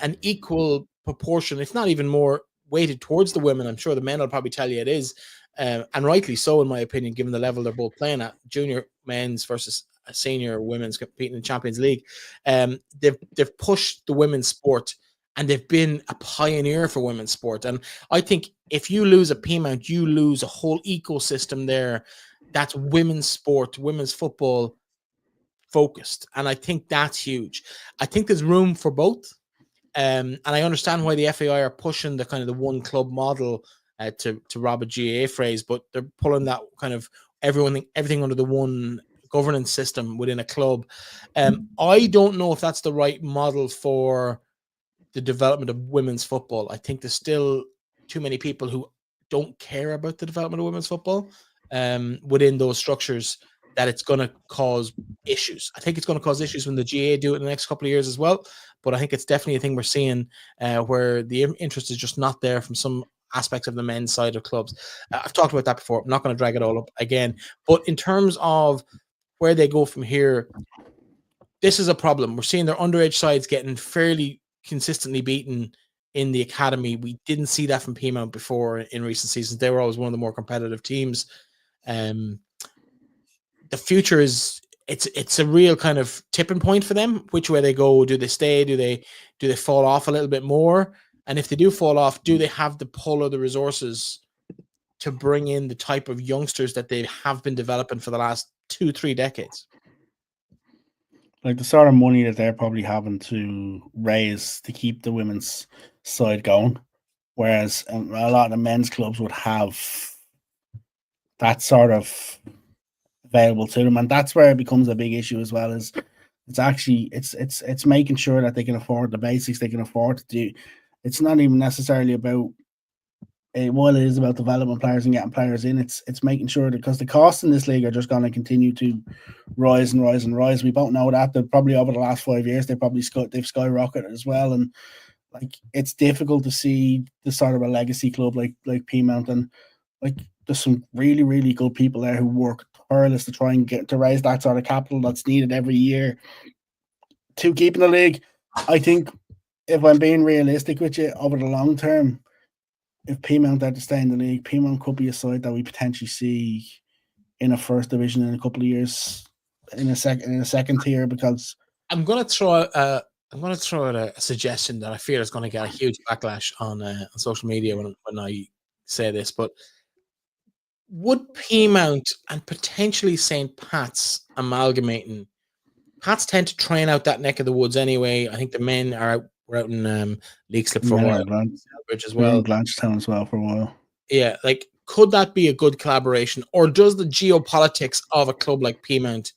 an equal proportion, if not even more, weighted towards the women. I'm sure the men will probably tell you it is, and rightly so, in my opinion, given the level they're both playing at, junior men's versus senior women's competing in Champions League. They've pushed the women's sport, and they've been a pioneer for women's sport. And I think if you lose a Peamount, you lose a whole ecosystem there that's women's sport, women's football focused. And I think that's huge. I think there's room for both. And I understand why the FAI are pushing the kind of the one club model, to rob a GAA phrase, but they're pulling that kind of everything under the one governance system within a club. I don't know if that's the right model for the development of women's football. I think there's still too many people who don't care about the development of women's football within those structures, that it's going to cause issues. I think it's going to cause issues when the GAA do it in the next couple of years as well. But I think it's definitely a thing we're seeing where the interest is just not there from some aspects of the men's side of clubs. I've talked about that before. I'm not going to drag it all up again. But in terms of where they go from here, this is a problem. We're seeing their underage sides getting fairly consistently beaten in the academy. We didn't see that from Peamount before in recent seasons. They were always one of the more competitive teams. The future is it's a real kind of tipping point for them. Which way they go? Do they stay? Do they fall off a little bit more? And if they do fall off, do they have the pull or the resources to bring in the type of youngsters that they have been developing for the last 2-3 decades? Like the sort of money that they're probably having to raise to keep the women's side going, whereas a lot of the men's clubs would have that sort of available to them, and that's where it becomes a big issue as well. Is it's making sure that they can afford the basics they can afford to do. It's not even necessarily about while it is about developing players and getting players in. It's making sure that, because the costs in this league are just going to continue to rise and rise and rise. We both know that they're probably over the last 5 years they've skyrocketed as well, and like it's difficult to see the sort of a legacy club like Peamount, and like there's some really, really good people there who work tireless to try and get to raise that sort of capital that's needed every year to keep in the league. I think, if I'm being realistic with you, over the long term, if Peamount are to stay in the league, Peamount could be a side that we potentially see in a first division in a couple of years, in a second tier. Because I'm going to throw out a suggestion that I fear is going to get a huge backlash on social media when I say this, but would Peamount and potentially St. Pat's amalgamating? Pats tend to train out that neck of the woods anyway. I think the men were out in Leixlip for a while, Bridge as well, Blanchetown as well for a while. Yeah, like could that be a good collaboration, or does the geopolitics of a club like Peamount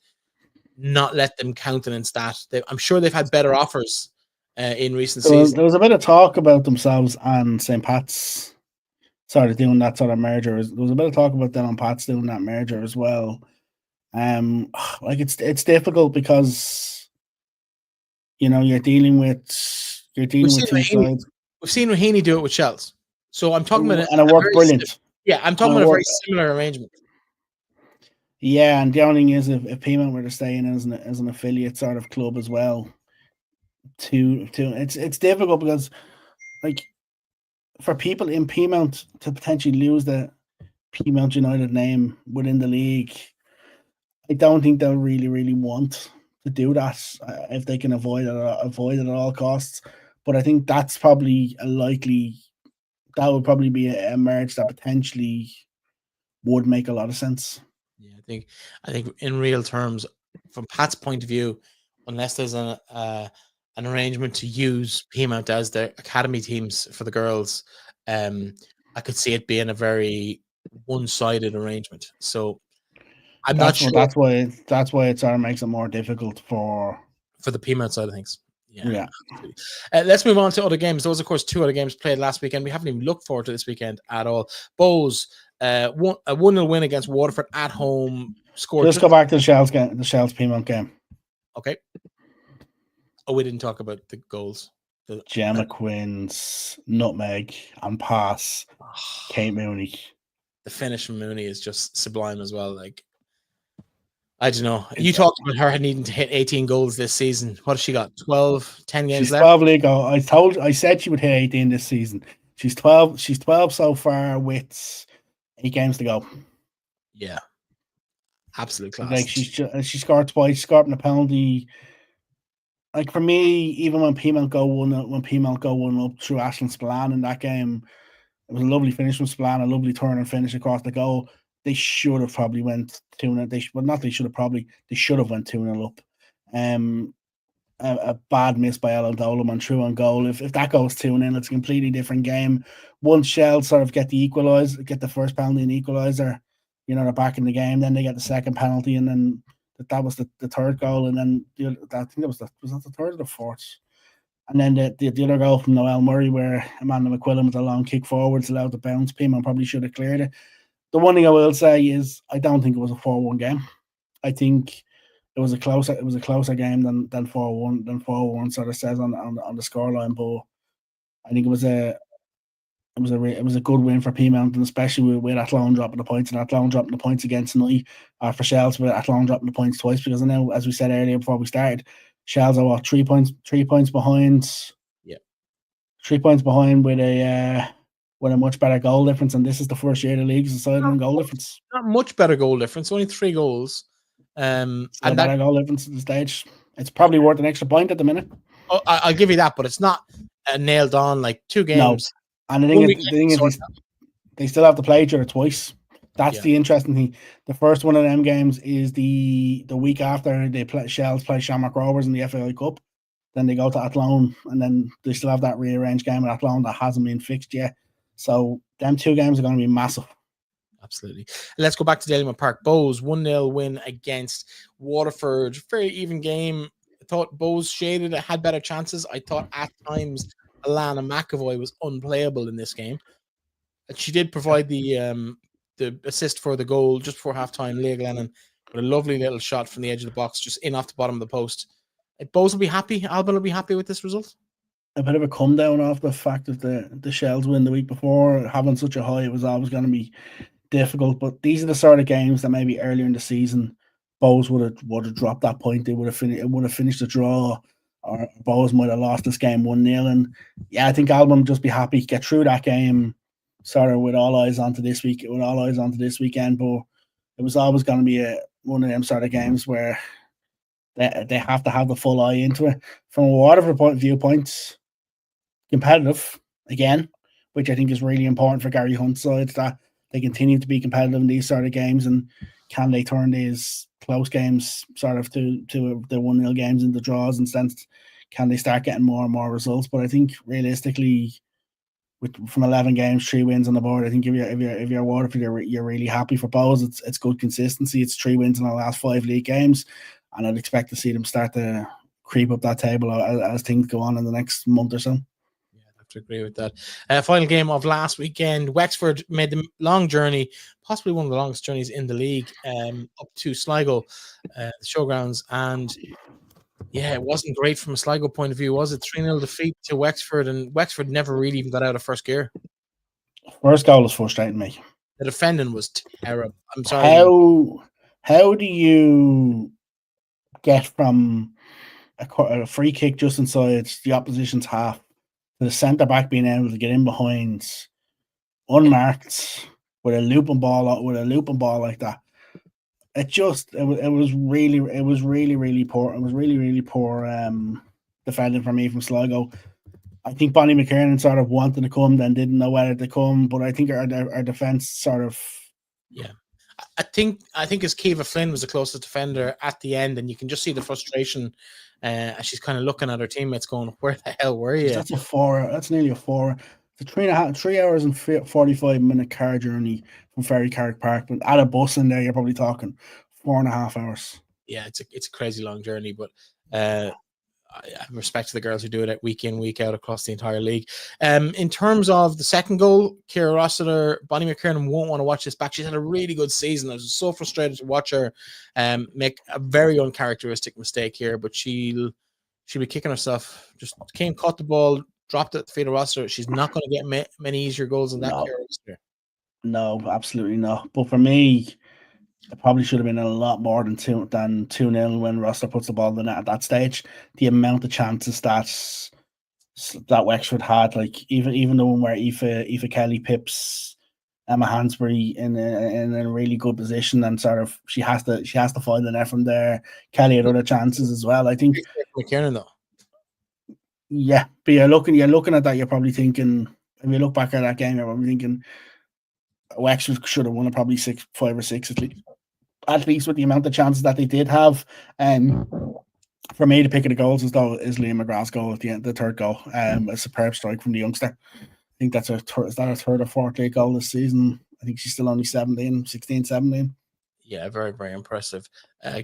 not let them countenance that? I'm sure they've had better offers in recent seasons. There was a bit of talk about themselves and St. Pat's doing that sort of merger. There was a bit of talk about them and Pat's doing that merger as well. Like it's difficult because you're dealing with two sides. We've seen Raheny do it with Shells, so I'm talking about and it worked brilliant. I'm talking about a very similar arrangement. Yeah, and the only thing is, if Peamount were to stay in as an affiliate sort of club as well, it's difficult because, like, for people in Peamount to potentially lose the Peamount United name within the league, I don't think they'll really, really want to do that if they can avoid it at all costs. But I think that's probably that would probably be a merge that potentially would make a lot of sense. Yeah, I think in real terms, from Pat's point of view, unless there's an an arrangement to use Peamount as their academy teams for the girls, I could see it being a very one-sided arrangement. So I'm not sure That's why it sort of makes it more difficult for the Peamount side of things. Yeah. Absolutely. Let's move on to other games. There was, of course, 2 other games played last weekend. We haven't even looked forward to this weekend at all. Bows, a 1-0 win against Waterford at home. Scored. Let's go back to the Shells game, the Shells Peamount game. Okay. Oh, we didn't talk about the goals. Gemma Quinn's nutmeg and pass. Kate Mooney. The finish from Mooney is just sublime as well. Like, I don't know. You talked about her needing to hit 18 goals this season. What has she got? 12, 10 games She's left? 12 league. I said she would hit 18 this season. She's 12 so far with 8 games to go. Yeah. Absolute class. Like she scored twice, she scored in a penalty. Like for me, even when Peamount go 1 up through Athlone Town in that game, it was a lovely finish from Spillane, a lovely turn and finish across the goal. They should have probably went 2-0. They should have went 2-0 up. A bad miss by LOIWomen through on goal. If that goes 2-0, it's a completely different game. Once Shell sort of get the first penalty and equaliser, they're back in the game. Then they get the second penalty, and then that was the third goal. And then I think was that the third or the fourth? And then the other goal from Noel Murray, where Amanda McQuillan with a long kick forwards allowed the bounce. Peamount probably should have cleared it. The one thing I will say is I don't think it was a 4-1 game. I think it was a closer game than 4-1 sort of says on the scoreline. But I think it was a good win for Peamount, and especially with Athlone dropping the points, and Athlone dropping the points against tonight for Shells, with Athlone dropping the points twice, because I know, as we said earlier before we started, Shells are 3 points behind. Yeah, 3 points behind with a much better goal difference, and this is the first year the league's decided on goal difference. Not much better goal difference, only 3 goals. And better goal difference at the stage. It's probably worth an extra point at the minute. Oh, I'll give you that, but it's not nailed on like 2 games. No. And the thing is, they still have to play each other twice. That's the interesting thing. The first one of them games is the week after Shells play Shamrock Rovers in the FAI Cup. Then they go to Athlone, and then they still have that rearranged game at Athlone that hasn't been fixed yet. So them 2 games are going to be massive. Absolutely. Let's go back to Dalymount Park. Bows 1-0 win against Waterford. Very even game. I thought Bows shaded it, had better chances. I thought at times Alana McAvoy was unplayable in this game. She did provide the assist for the goal just before halftime. Leah Glennon with a lovely little shot from the edge of the box, just in off the bottom of the post. Bows will be happy. Alban will be happy with this result. A bit of a come down off the fact that the Shells win the week before. Having such a high, it was always going to be difficult. But these are the sort of games that maybe earlier in the season, Bows would have dropped that point. They would have finished the draw, or Bows might have lost this game 1-0. And yeah, I think Alban would just be happy, get through that game, sort of with all eyes onto this weekend. But it was always going to be one of them sort of games where they have to have the full eye into it. From a Waterford viewpoint, competitive again, which I think is really important for Gary Hunt's side, that they continue to be competitive in these sort of games, and can they turn these close games sort of to the 1-0 games into draws, and sense can they start getting more and more results? But I think realistically, from 11 games, 3 wins on the board, I think if you're Waterford, you're really happy for Bows. It's good consistency. It's 3 wins in the last 5 league games, and I'd expect to see them start to creep up that table as things go on in the next month or so. Yeah, I have to agree with that. Final game of last weekend, Wexford made the long journey, possibly one of the longest journeys in the league, up to Sligo, the showgrounds, and yeah, it wasn't great from a Sligo point of view, was it? 3-0 defeat to Wexford, and Wexford never really even got out of first gear. First goal was frustrating me. The defending was terrible. I'm sorry. How do you get from a free kick just inside the opposition's half to the centre back being able to get in behind unmarked with a looping ball like that? It was really poor. It was really poor defending from me from Sligo. I think Bonnie McKiernan sort of wanted to come, then didn't know whether to come. But I think our defense sort of I think as Kiva Flynn was the closest defender at the end, and you can just see the frustration as she's kind of looking at her teammates, going, "Where the hell were you?" That's a 4. That's nearly a 4. It's a 3 hours and 45-minute car journey from Ferry Carrick Park, but at a bus in there, you're probably talking 4.5 hours. Yeah, it's a crazy long journey, but I have respect to the girls who do it week in, week out across the entire league. In terms of the second goal, Ciara Rossiter, Bonnie McKiernan won't want to watch this back. She's had a really good season. I was so frustrated to watch her make a very uncharacteristic mistake here, but she'll be kicking herself. Just caught the ball, dropped it at the feet of Rossiter. She's not going to get many easier goals than that. Ciara Rossiter. No, absolutely not. But for me, it probably should have been a lot more than 2-0 when Rossiter puts the ball in the net at that stage. The amount of chances that Wexford had, like even the one where Aoife Kelly pips Emma Hansbury in a really good position, and sort of she has to find the net from there. Kelly had other chances as well. I think McKiernan though. Yeah, but you're looking at that, you're probably thinking, if you look back at that game, you're probably thinking Wexford should have won it probably 5 or 6 at least with the amount of chances that they did have. For me, the pick of the goals is Liam McGrath's goal at the end, the third goal. A superb strike from the youngster. I think that's her third or fourth league goal this season. I think she's still only 16, 17. Yeah, very, very impressive.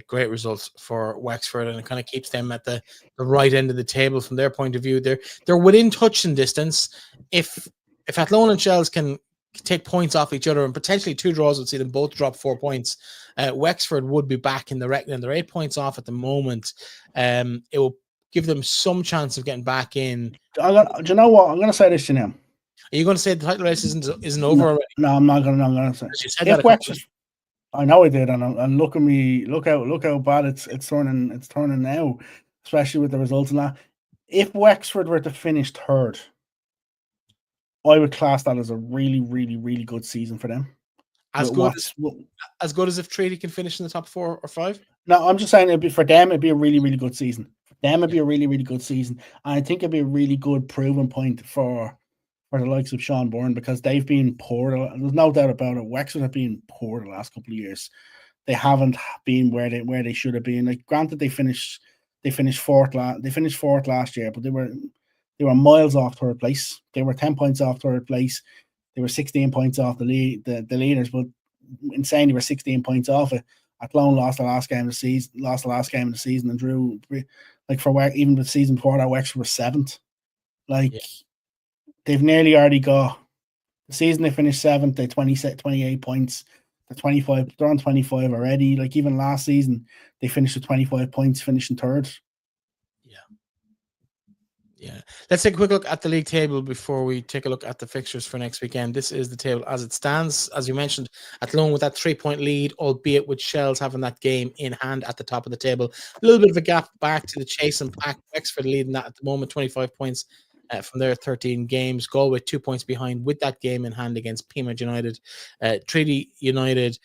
Great results for Wexford, and it kind of keeps them at the right end of the table from their point of view. They're within touching distance. If Athlone and Shells can take points off each other, and potentially 2 draws would see them both drop 4 points, Wexford would be back in the reckoning. They're 8 points off at the moment. It will give them some chance of getting back in. Do you know what? I'm going to say this to you now. Are you going to say the title race isn't over already? No, I'm not going to say. You said that Wexford, I know I did, and look at me, look how bad it's turning now, especially with the results and that. If Wexford were to finish third, I would class that as a really, really, really good season for them. As good as if Treaty can finish in the top 4 or 5? No, I'm just saying it'd be a really, really good season. For them, it'd be a really, really good season. And I think it'd be a really good proving point for the likes of Shelbourne, because they've been poor. There's no doubt about it. Wexford have been poor the last couple of years. They haven't been where they should have been. Like, granted, they finished fourth last year, but they were miles off third place. They were 10 points off third place. They were 16 points off the leaders, but insane, they were 16 points off it. Athlone lost the last game of the season and drew, like, for even the season before that, Wexford was 7th. Like, they've nearly already got the season. They finished 7th. They 28 points. They're 25. They're on 25 already. Like, even last season, they finished with 25 points, finishing third. Yeah. Let's take a quick look at the league table before we take a look at the fixtures for next weekend. This is the table as it stands. As you mentioned, Athlone with that 3-point lead, albeit with Shells having that game in hand at the top of the table. A little bit of a gap back to the chase and pack. Wexford leading that at the moment, 25 points from their 13 games. Galway 2 points behind with that game in hand against Peamount United. Treaty United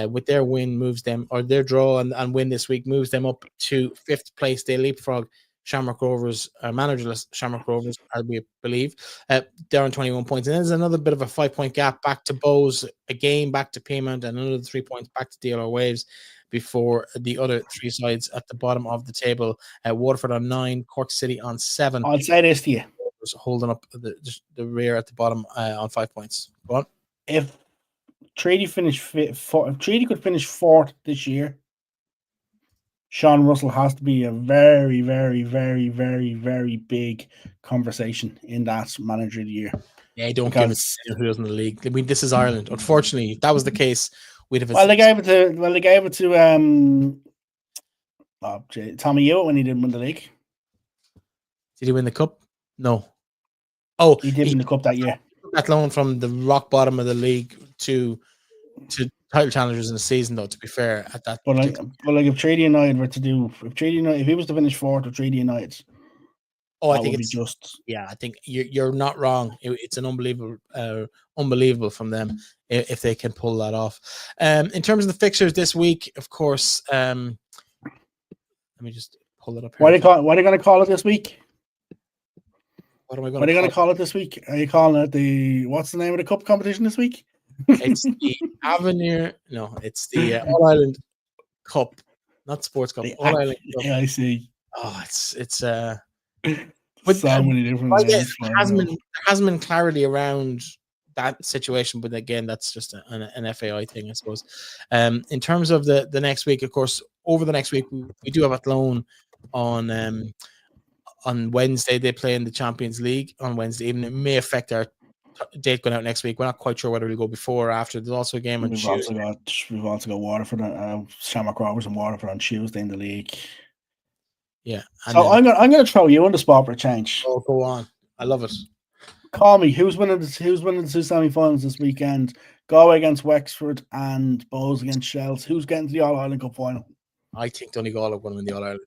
with their win moves them, or their draw and win this week moves them up to 5th place. They leapfrog Shamrock Rovers, managerless Shamrock Rovers, as we believe. They're on 21 points. And there's another bit of a 5-point gap back to Bows, a game back to Peamount, and another 3 points back to DLR Waves before the other 3 sides at the bottom of the table. Waterford on 9, Cork City on 7. I'll say this to you. Holding up the rear at the bottom on 5 points. Go on. If Treaty could finish 4th this year, Sean Russell has to be a very, very, very, very, very big conversation in that manager of the year. Yeah, don't give it to who doesn't in the league. I mean, this is Ireland. Unfortunately, if that was the case, we'd have. They gave it to Tommy Hewitt when he didn't win the league. Did he win the cup? No. Oh, he did win the cup that year. That loan from the rock bottom of the league to title challengers in the season, though. To be fair, at that. But if Treaty United were to do, if he was to finish 4th, or Treaty United, I think it's just. Yeah, I think you're not wrong. It's an unbelievable from them if they can pull that off. In terms of the fixtures this week, of course. Let me just pull it up here. What are they going to call it this week? What are they going to call it this week? Are you calling it what's the name of the cup competition this week? It's the Avenir. No, it's the All Ireland Cup, not Sports Cup. All Ireland Cup. I see. Oh, it's but So many different names. there hasn't been clarity around that situation, but again, that's just an FAI thing, I suppose. In terms of the next week, of course, over the next week we do have Athlone on Wednesday. They play in the Champions League on Wednesday evening. It may affect our date going out next week. We're not quite sure whether we'll go before or after. There's also a game on Tuesday. We've also got Waterford, Shamrock Rovers and Waterford on Tuesday in the league. Yeah. So I'm gonna throw you on the spot for a change. Oh, go on! I love it. Call me. Who's winning the two semi-finals this weekend? Galway against Wexford and Bohs against Shells. Who's getting to the All Ireland Cup final? I think Donegal are going to win the All Ireland.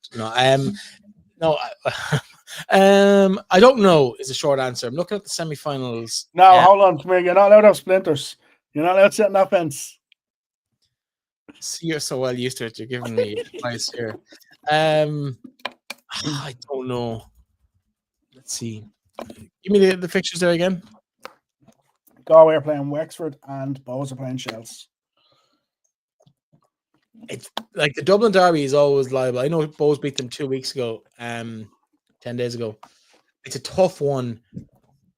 I don't know. Is the short answer. I'm looking at the semi-finals. No, hold on, come here. You're not allowed to have splinters. You're not allowed to sit on that fence. See, you're so well used to it. You're giving me advice here. I don't know. Let's see. Give me the fixtures there again. Galway are playing Wexford and Bohs are playing Shells. It's like the Dublin Derby is always liable. I know Bohs beat them 2 weeks ago, 10 days ago. It's a tough one.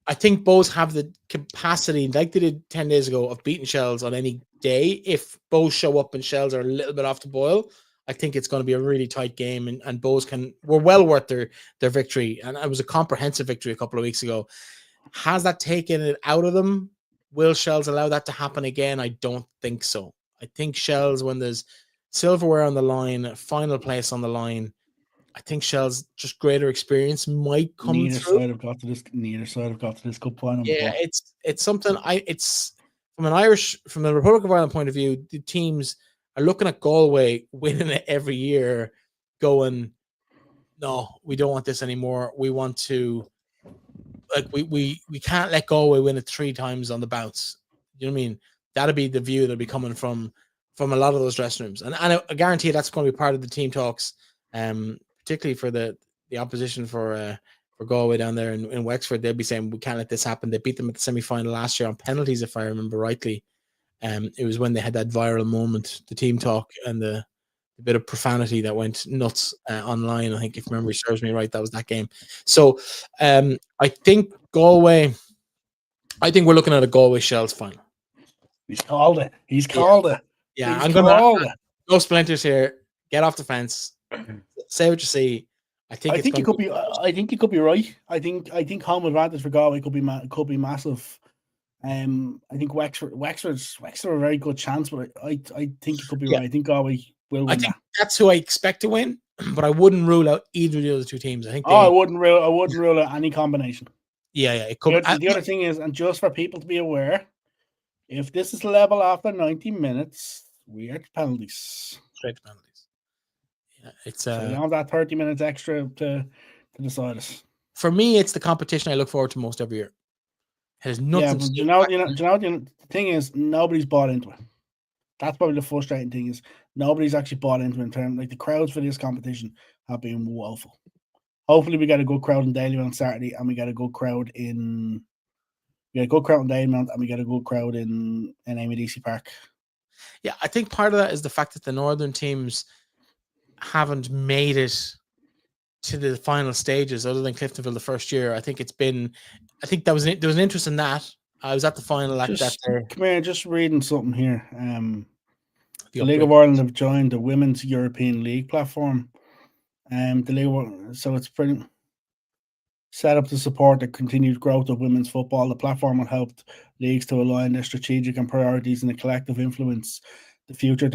I think Bohs have the capacity, like they did 10 days ago, of beating Shells on any day. If Bohs show up and Shells are a little bit off the boil, I think it's going to be a really tight game, and Bohs were well worth their victory. And it was a comprehensive victory a couple of weeks ago. Has that taken it out of them? Will Shells allow that to happen again? I don't think so. I think Shells, when there's silverware on the line, final place on the line, I think Shells just greater experience might come neither through. Side have got to this cup final. Yeah, it's something. It's from the Republic of Ireland point of view, the teams are looking at Galway winning it every year, going, no, we don't want this anymore. We want to, like, we can't let Galway win it 3 times on the bounce. You know what I mean? That'll be the view that'll be coming from a lot of those dressing rooms, and I guarantee that's going to be part of the team talks, particularly for the opposition for Galway down there in Wexford. They'll be saying we can't let this happen. They beat them at the semi-final last year on penalties, if I remember rightly. It was when they had that viral moment, the team talk, and the bit of profanity that went nuts online. I think, if memory serves me right, that was that game. So I think Galway. I think we're looking at a Galway Shells final. He's called it. He's called it. Yeah, I'm gonna no splinters here. Get off the fence. Say what you see. I think you could be. I think you could be right. I think home advantage for Galway could be massive. I think Wexford a very good chance, but I think you could be right. I think Galway will win. I think that's who I expect to win, but I wouldn't rule out either of the other two teams. I think. I wouldn't rule out any combination. Yeah, it could. The other thing is, and just for people to be aware, if this is level after 90 minutes, we are to penalties. Straight to penalties. Yeah, it's so you have that 30 minutes extra to decide us. For me, it's the competition I look forward to most every year. It has nothing to do. The thing is, nobody's bought into it. That's probably the frustrating thing, is nobody's actually bought into it in terms, like, the crowds for this competition have been woeful. Hopefully we get a good crowd in Daly on Saturday, and we get a good crowd in Daymount, and we get a good crowd in AMDC Park. Yeah, I think part of that is the fact that the northern teams haven't made it to the final stages, other than Cliftonville the first year. I think there was an interest in that. I was at the final Come here, just reading something here. The League of Ireland have joined the Women's European League platform. So it's pretty set up to support the continued growth of women's football. The platform will help leagues to align their strategic and priorities and the collective influence the future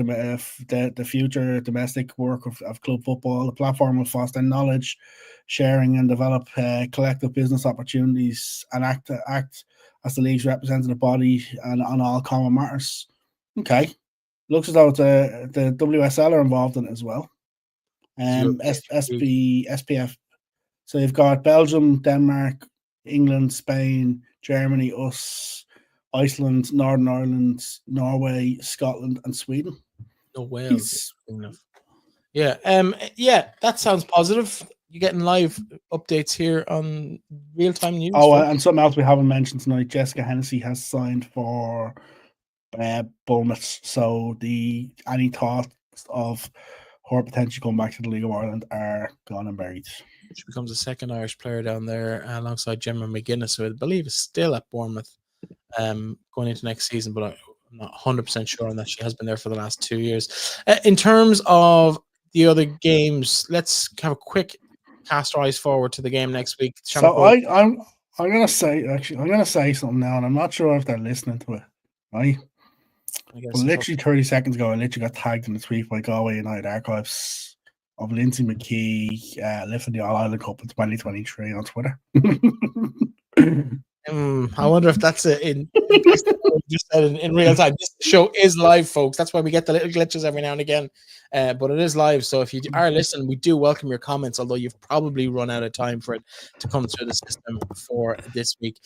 domestic work of club football. The platform will foster knowledge sharing and develop collective business opportunities and act as the league's representative body and on all common matters. Okay, looks as though the WSL are involved in it as well. SPF. So you've got Belgium, Denmark, England, Spain, Germany, us, Iceland, Northern Ireland, Norway, Scotland, and Sweden. No, Wales. Yeah. That sounds positive. You're getting live updates here on real-time news. And something else we haven't mentioned tonight: Jessica Hennessy has signed for Bournemouth. So any thoughts of her potentially going back to the League of Ireland are gone and buried. She becomes the second Irish player down there alongside Gemma McGuinness, who I believe is still at Bournemouth going into next season, but I'm not 100% sure on that. She has been there for the last 2 years. In terms of the other games, let's have a quick cast our eyes forward to the game next week. So I'm gonna say something now, and I'm not sure if they're listening to it, right? But literally 30 seconds ago, I literally got tagged in the tweet by Galway United Archives of Lindsay McKee lifting the All Ireland Cup in 2023 on Twitter. I wonder if that's in real time. This show is live, folks. That's why we get the little glitches every now and again. But it is live. So if you are listening, we do welcome your comments, although you've probably run out of time for it to come through the system for this week.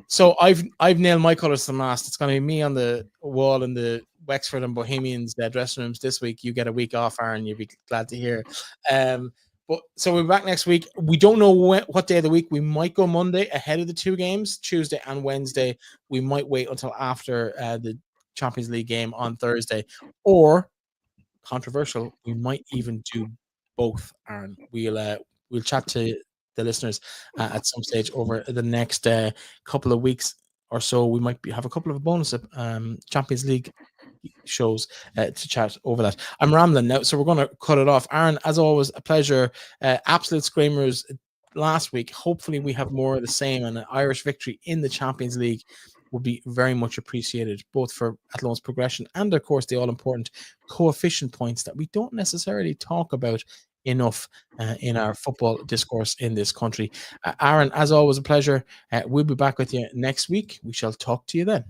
So I've nailed my colours to the mast. It's going to be me on the wall in the Wexford and Bohemians dressing rooms this week. You get a week off, Aaron. You'll be glad to hear. But so we're back next week. We don't know what day of the week. We might go Monday ahead of the two games, Tuesday and Wednesday. We might wait until after the Champions League game on Thursday. Or, controversial, we might even do both, Aaron. We'll chat to the listeners at some stage over the next couple of weeks or so. We might have a couple of bonus Champions League shows to chat over that. I'm rambling now, so we're going to cut it off. Aaron, as always, a pleasure. Absolute screamers last week. Hopefully we have more of the same, and an Irish victory in the Champions League would be very much appreciated, both for Athlone's progression and, of course, the all-important coefficient points that we don't necessarily talk about enough in our football discourse in this country. Aaron, as always, a pleasure. We'll be back with you next week. We shall talk to you then.